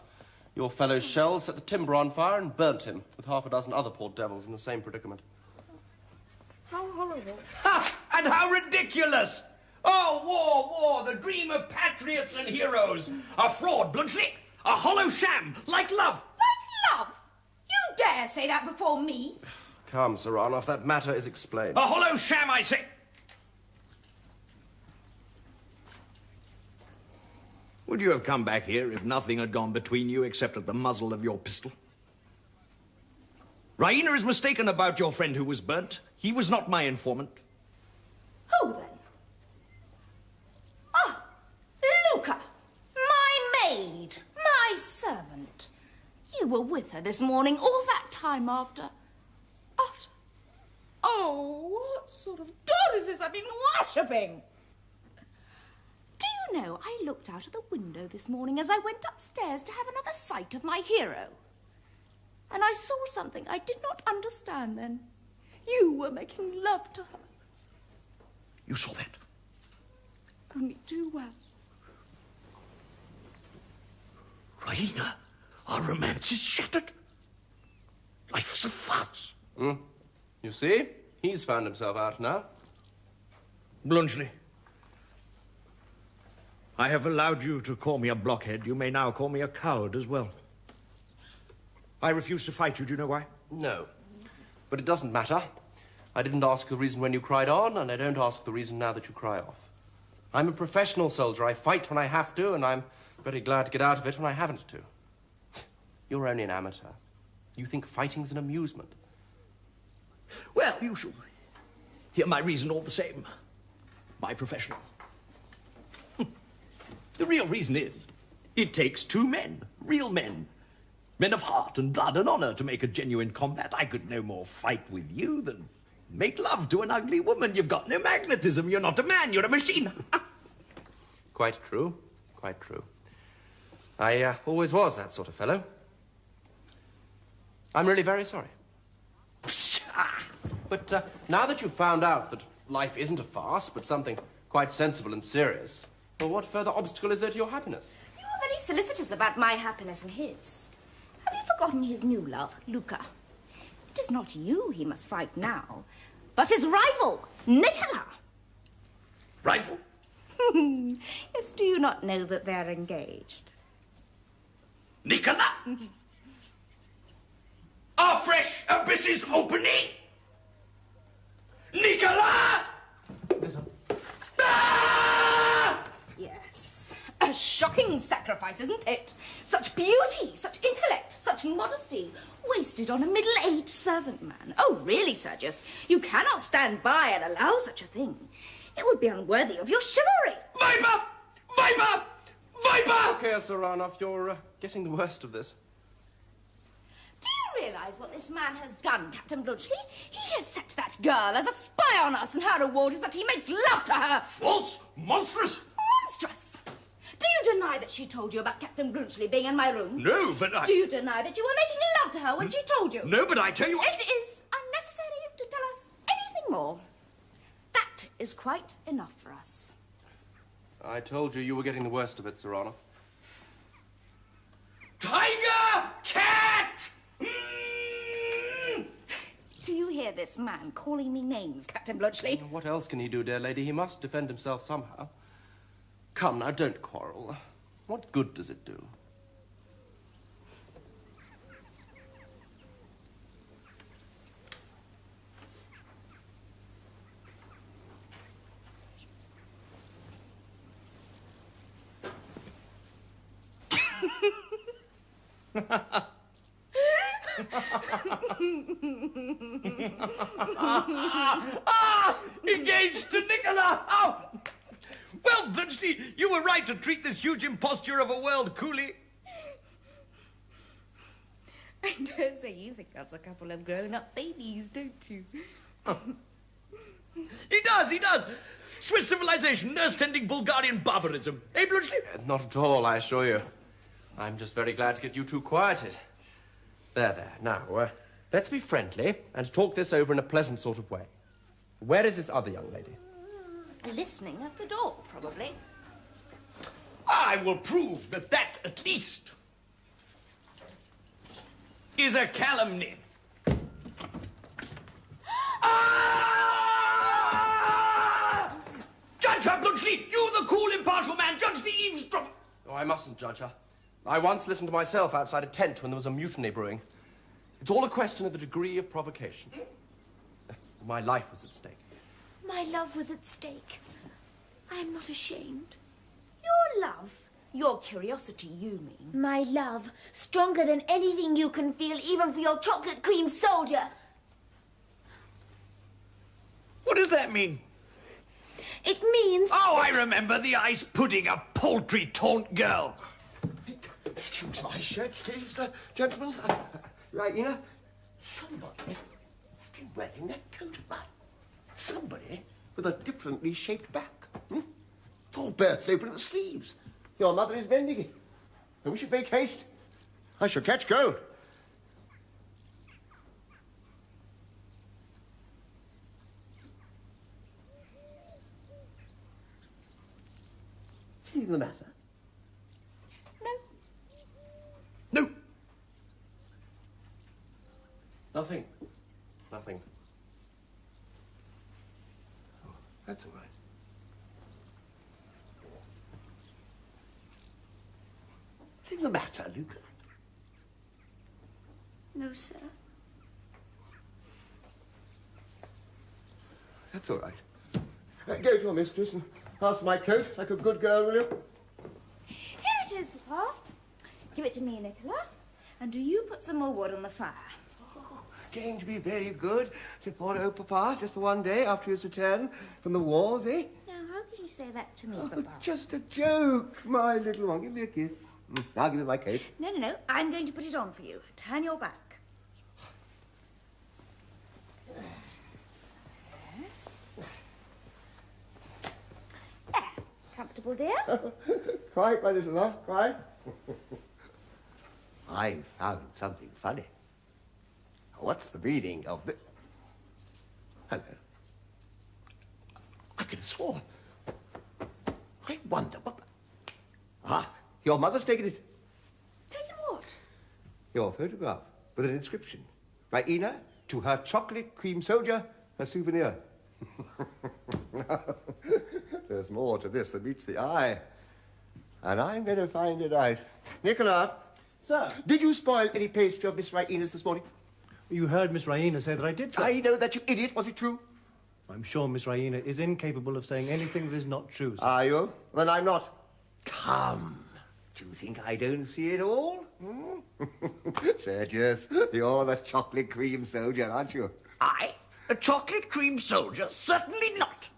Your fellow's shells set the timber on fire and burnt him, with half a dozen other poor devils in the same predicament. How horrible. Ha! And how ridiculous! Oh, war, the dream of patriots and heroes. A fraud, Blunchley. A hollow sham, like love. Like love? You dare say that before me? Come, Saranoff, that matter is explained. A hollow sham, I say. Would you have come back here if nothing had gone between you except at the muzzle of your pistol? Raina is mistaken about your friend who was burnt. He was not my informant. Who then? Ah, Luca, my maid. were with her this morning, all that time after... Oh, what sort of God is this I've been worshipping? Do you know, I looked out of the window this morning as I went upstairs to have another sight of my hero. And I saw something I did not understand then. You were making love to her. You saw that? Only too well. Raina, our romance is shattered. Life's a farce. You see? He's found himself out now. Blunchley, I have allowed you to call me a blockhead. You may now call me a coward as well. I refuse to fight you. Do you know why? No. But it doesn't matter. I didn't ask the reason when you cried on, and I don't ask the reason now that you cry off. I'm a professional soldier. I fight when I have to, and I'm very glad to get out of it when I haven't to. You're only an amateur. You think fighting's an amusement. Well, you shall hear my reason all the same. My professional. The real reason is, it takes two men, real men. Men of heart and blood and honor to make a genuine combat. I could no more fight with you than make love to an ugly woman. You've got no magnetism. You're not a man. You're a machine. Quite true. Quite true. I always was that sort of fellow. I'm really very sorry. But now that you've found out that life isn't a farce, but something quite sensible and serious, well, what further obstacle is there to your happiness? You are very solicitous about my happiness and his. Have you forgotten his new love, Luca? It is not you he must fight now, but his rival, Nicola. Rival? Yes, do you not know that they're engaged? Nicola? Our fresh abysses opening? Nicola! Yes. A shocking sacrifice, isn't it? Such beauty, such intellect, such modesty, wasted on a middle-aged servant man. Oh, really, Sergius, you cannot stand by and allow such a thing. It would be unworthy of your chivalry. Viper! Viper! Viper! Okay, Saranov, you're getting the worst of this. Do you realise what this man has done, Captain Blunchley? He has set that girl as a spy on us, and her reward is that he makes love to her. False! Monstrous! Monstrous! Do you deny that she told you about Captain Blunchley being in my room? No, but I... Do you deny that you were making love to her when she told you? No, but I tell you... It is unnecessary to tell us anything more. That is quite enough for us. I told you were getting the worst of it, Saranov. Tiger! Cat! Do you hear this man calling me names, Captain Blunchley? What else can he do, dear lady? He must defend himself somehow. Come now, don't quarrel. What good does it do? Engaged to Nicola! Oh! Well, Blunchley, you were right to treat this huge imposture of a world coolly. I dare say you think us a couple of grown-up babies, don't you? He does! Swiss civilization, nurse-tending Bulgarian barbarism. Eh, Blunchley? Not at all, I assure you. I'm just very glad to get you two quieted. There. Now, let's be friendly and talk this over in a pleasant sort of way. Where is this other young lady? Listening at the door, probably. I will prove that at least, is a calumny. Judge her, Blunchley! You, the cool, impartial man, judge the eavesdropper! Oh, I mustn't judge her. I once listened to myself outside a tent when there was a mutiny brewing. It's all a question of the degree of provocation. My life was at stake. My love was at stake. I am not ashamed. Your love? Your curiosity, you mean? My love, stronger than anything you can feel, even for your chocolate cream soldier. What does that mean? It means... Oh, I remember the ice pudding, a paltry taunt girl. Excuse my shirt sleeves, gentlemen. Right, you know, somebody has been wearing that coat of mine. Somebody with a differently shaped back. Hmm? It's all burst open at the sleeves. Your mother is mending it. And we should make haste. I shall catch cold. Anything the matter? No. No. Nothing. Nothing. Oh, that's all right. Anything the matter, Luca? No, sir. That's all right. Go to your mistress and pass my coat like a good girl, will you? Here it is, Papa. Give it to me, Nicola. And do you put some more wood on the fire? Oh, going to be very good to poor old Papa just for one day after his return from the wars, eh? Now, how could you say that to me, Oh, Papa? just a joke, my little one. Give me a kiss. Now give me my coat. No. I'm going to put it on for you. Turn your back. There. Comfortable, dear? Right, my little love, right? I found something funny. What's the meaning of the... Hello. I could have sworn. I wonder what... Ah, your mother's taken it. Taken what? Your photograph with an inscription. By Ina, to her chocolate cream soldier, a souvenir. There's more to this than meets the eye. And I'm going to find it out. Nicola. Sir? Did you spoil any pastry of Miss Raina's this morning? You heard Miss Raina say that I did, sir. I know that, you idiot. Was it true? I'm sure Miss Raina is incapable of saying anything that is not true, sir. Are you? Then I'm not. Come. Do you think I don't see it all? Sergius, you're the chocolate cream soldier, aren't you? I? A chocolate cream soldier? Certainly not.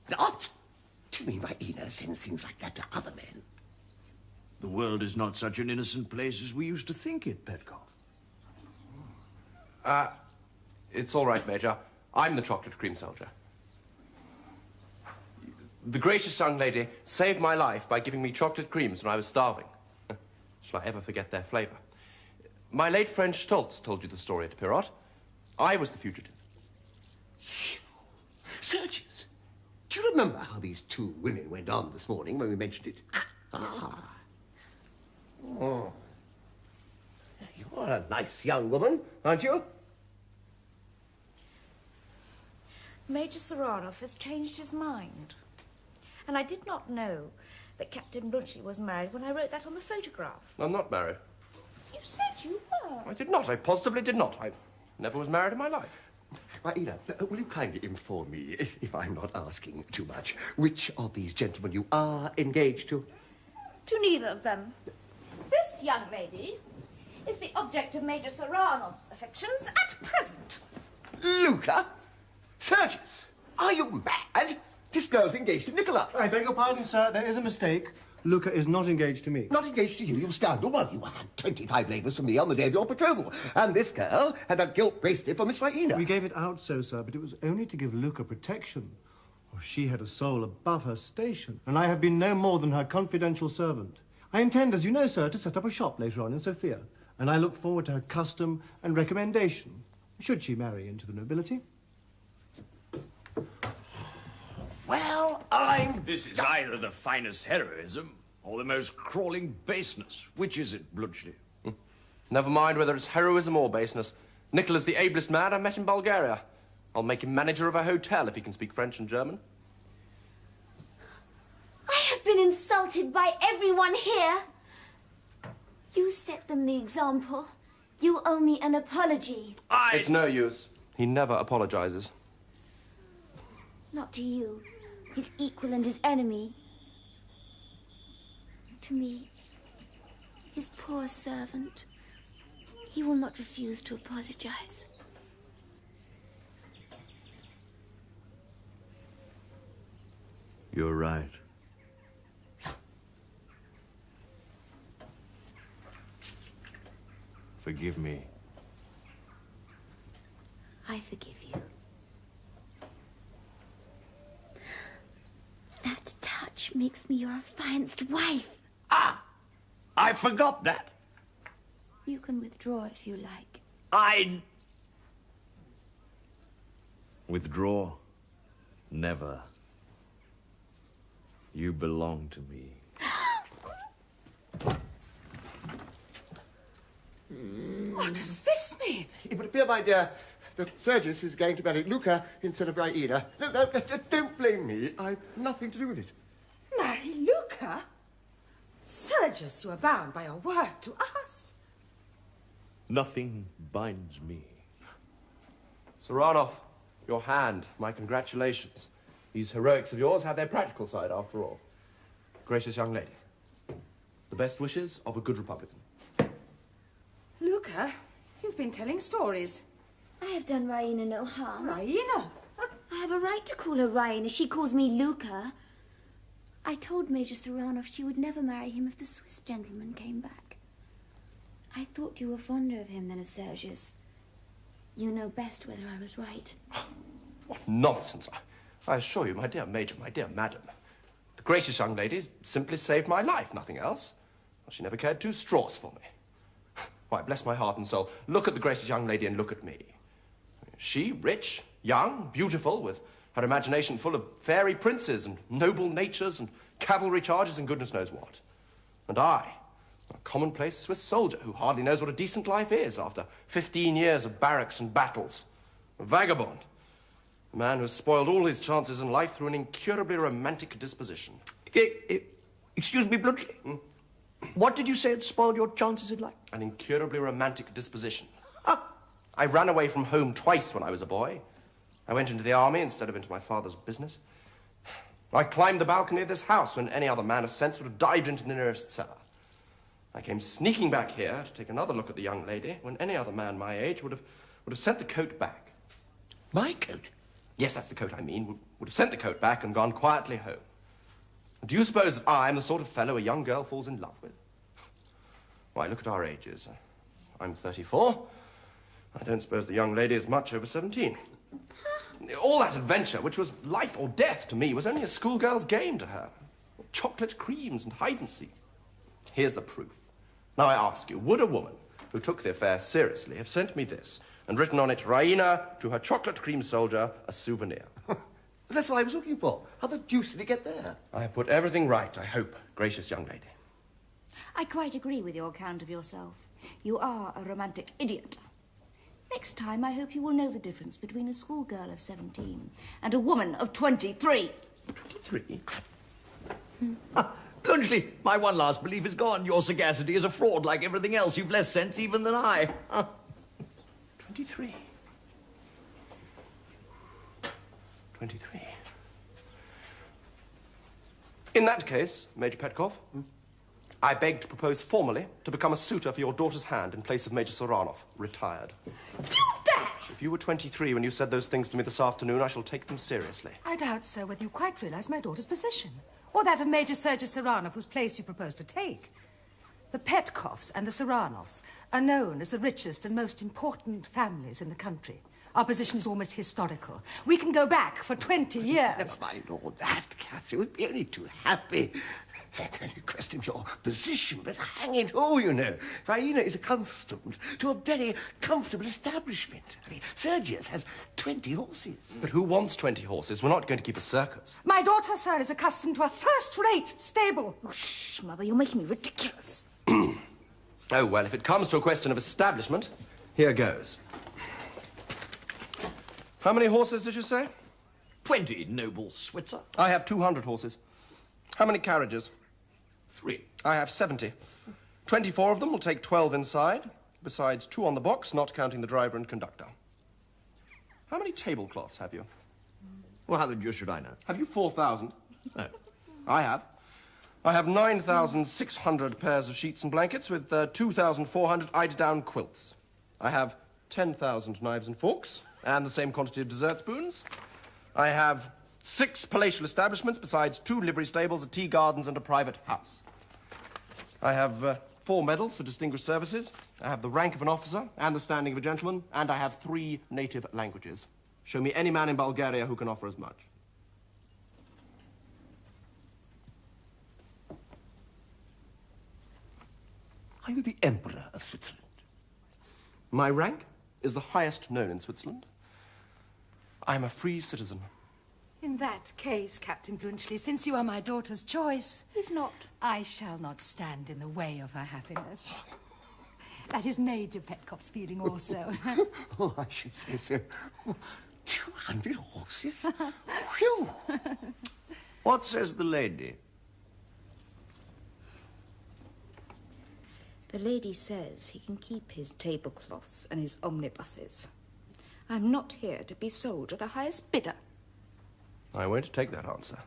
Not? Do you mean Raina sends things like that to other men? The world is not such an innocent place as we used to think it, Petkoff. It's all right, Major. I'm the chocolate cream soldier. The gracious young lady saved my life by giving me chocolate creams when I was starving. Shall I ever forget their flavour? My late friend Stoltz told you the story at Pirot. I was the fugitive. Sergius, do you remember how these two women went on this morning when we mentioned it? Ah. Oh. You're a nice young woman, aren't you? Major Saranov has changed his mind. And I did not know that Captain Blunchley was married when I wrote that on the photograph. I'm not married. You said you were. I did not. I positively did not. I never was married in my life. Raina, will you kindly inform me, if I'm not asking too much, which of these gentlemen you are engaged to? To neither of them. This young lady is the object of Major Saranov's affections at present. Luca? Sergius, are you mad? This girl's engaged to Nicola. I beg your pardon, sir. There is a mistake. Luca is not engaged to me. Not engaged to you, you scoundrel. Well, you had 25 labours from me on the day of your betrothal. And this girl had a gilt bracelet for Miss Raina. We gave it out so, sir, but it was only to give Luca protection. Oh, she had a soul above her station, and I have been no more than her confidential servant. I intend, as you know, sir, to set up a shop later on in Sofia, and I look forward to her custom and recommendation, should she marry into the nobility. Well, This is either the finest heroism or the most crawling baseness. Which is it, Blunchley? Never mind whether it's heroism or baseness. Nicola's the ablest man I've met in Bulgaria. I'll make him manager of a hotel if he can speak French and German. I have been insulted by everyone here. You set them the example. You owe me an apology. It's no use. He never apologizes. Not to you, his equal and his enemy. To me, his poor servant. He will not refuse to apologize. You're right. forgive me. I forgive you. That touch makes me your affianced wife. Ah! I forgot that. You can withdraw if you like. I... Withdraw? Never. You belong to me. What does this mean? It would appear, my dear, that Sergius is going to marry Luca instead of Raina. No, don't blame me. I've nothing to do with it. Marry Luca? Sergius, you are bound by your word to us. Nothing binds me. Saranov, your hand, my congratulations. These heroics of yours have their practical side, after all. Gracious young lady, the best wishes of a good Republican. Luca, you've been telling stories. I have done Raina no harm. Raina? I have a right to call her Raina. She calls me Luca. I told Major Saranov she would never marry him if the Swiss gentleman came back. I thought you were fonder of him than of Sergius. You know best whether I was right. What nonsense. I assure you, my dear Major, my dear Madam, the gracious young lady simply saved my life, nothing else. She never cared 2 straws for me. Why, bless my heart and soul, look at the gracious young lady and look at me. She, rich, young, beautiful, with her imagination full of fairy princes and noble natures and cavalry charges and goodness knows what. And I, a commonplace Swiss soldier who hardly knows what a decent life is after 15 years of barracks and battles. A vagabond. A man who has spoiled all his chances in life through an incurably romantic disposition. Excuse me, Bluntschli. What did you say had spoiled your chances in life? An incurably romantic disposition. I ran away from home twice when I was a boy. I went into the army instead of into my father's business. I climbed the balcony of this house when any other man of sense would have dived into the nearest cellar. I came sneaking back here to take another look at the young lady when any other man my age would have sent the coat back. My coat? Yes, that's the coat I mean. Would have sent the coat back and gone quietly home. Do you suppose that I'm the sort of fellow a young girl falls in love with? Why, look at our ages. I'm 34. I don't suppose the young lady is much over 17. All that adventure, which was life or death to me, was only a schoolgirl's game to her. Chocolate creams and hide-and-seek. Here's the proof. Now I ask you, would a woman who took the affair seriously have sent me this and written on it, Raina, to her chocolate cream soldier, a souvenir? That's what I was looking for. How the deuce did it get there? I have put everything right, I hope, gracious young lady. I quite agree with your account of yourself. You are a romantic idiot. Next time, I hope you will know the difference between a schoolgirl of 17 and a woman of 23. 23? Bluntschli, my one last belief is gone. Your sagacity is a fraud like everything else. You've less sense even than I. 23. 23. In that case, Major Petkov, I beg to propose formally to become a suitor for your daughter's hand in place of Major Saranov, retired. You dare! If you were 23 when you said those things to me this afternoon, I shall take them seriously. I doubt, sir, whether you quite realise my daughter's position, or that of Major Sergius Saranov, whose place you propose to take. The Petkovs and the Saranovs are known as the richest and most important families in the country. Our position is almost historical. We can go back for 20 years. Never mind all that, Catherine. We'd be only too happy. I can only question your position, but hang it all, you know. Raina is accustomed to a very comfortable establishment. I mean, Sergius has 20 horses. But who wants 20 horses? We're not going to keep a circus. My daughter, sir, is accustomed to a first-rate stable. Oh, shh, Mother, you're making me ridiculous. Oh, well, if it comes to a question of establishment, here goes. How many horses did you say? 20, noble Switzer. I have 200 horses. How many carriages? 3. I have 70. 24 of them will take 12 inside, besides 2 on the box, not counting the driver and conductor. How many tablecloths have you? Well, how the deuce should I know? Have you 4,000? No. I have. I have 9,600 pairs of sheets and blankets with 2,400 eider-down quilts. I have 10,000 knives and forks and the same quantity of dessert spoons. I have 6 palatial establishments besides 2 livery stables, a tea gardens and a private house. I have 4 medals for distinguished services. I have the rank of an officer and the standing of a gentleman, and I have 3 native languages. Show me any man in Bulgaria who can offer as much. Are you the Emperor of Switzerland? My rank is the highest known in Switzerland. I am a free citizen. In that case, Captain Blunchley, since you are my daughter's choice... He's not. I shall not stand in the way of her happiness. That is Major Petkoff's feeling also. Oh, I should say so. 200 horses? Whew! What says the lady? The lady says he can keep his tablecloths and his omnibuses. I'm not here to be sold to the highest bidder. I won't take that answer.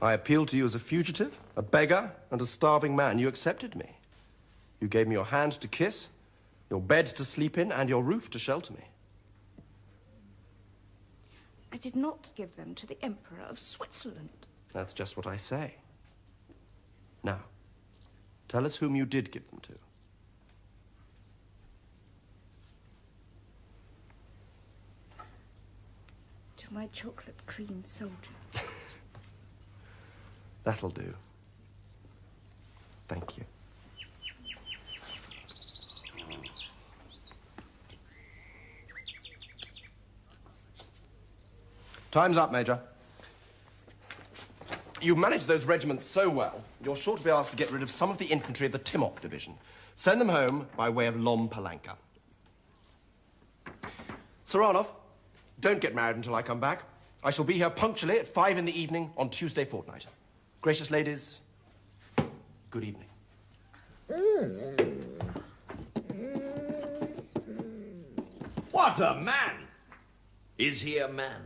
I appealed to you as a fugitive, a beggar, and a starving man. You accepted me. You gave me your hand to kiss, your bed to sleep in, and your roof to shelter me. I did not give them to the Emperor of Switzerland. That's just what I say. Now, tell us whom you did give them to. To my chocolate cream soldier. That'll do. Thank you. Time's up, Major. You've managed those regiments so well, you're sure to be asked to get rid of some of the infantry of the Timok division. Send them home by way of Lom Palanka. Saranov, don't get married until I come back. I shall be here punctually at 5 in the evening on Tuesday fortnight. Gracious ladies, good evening. What a man! Is he a man?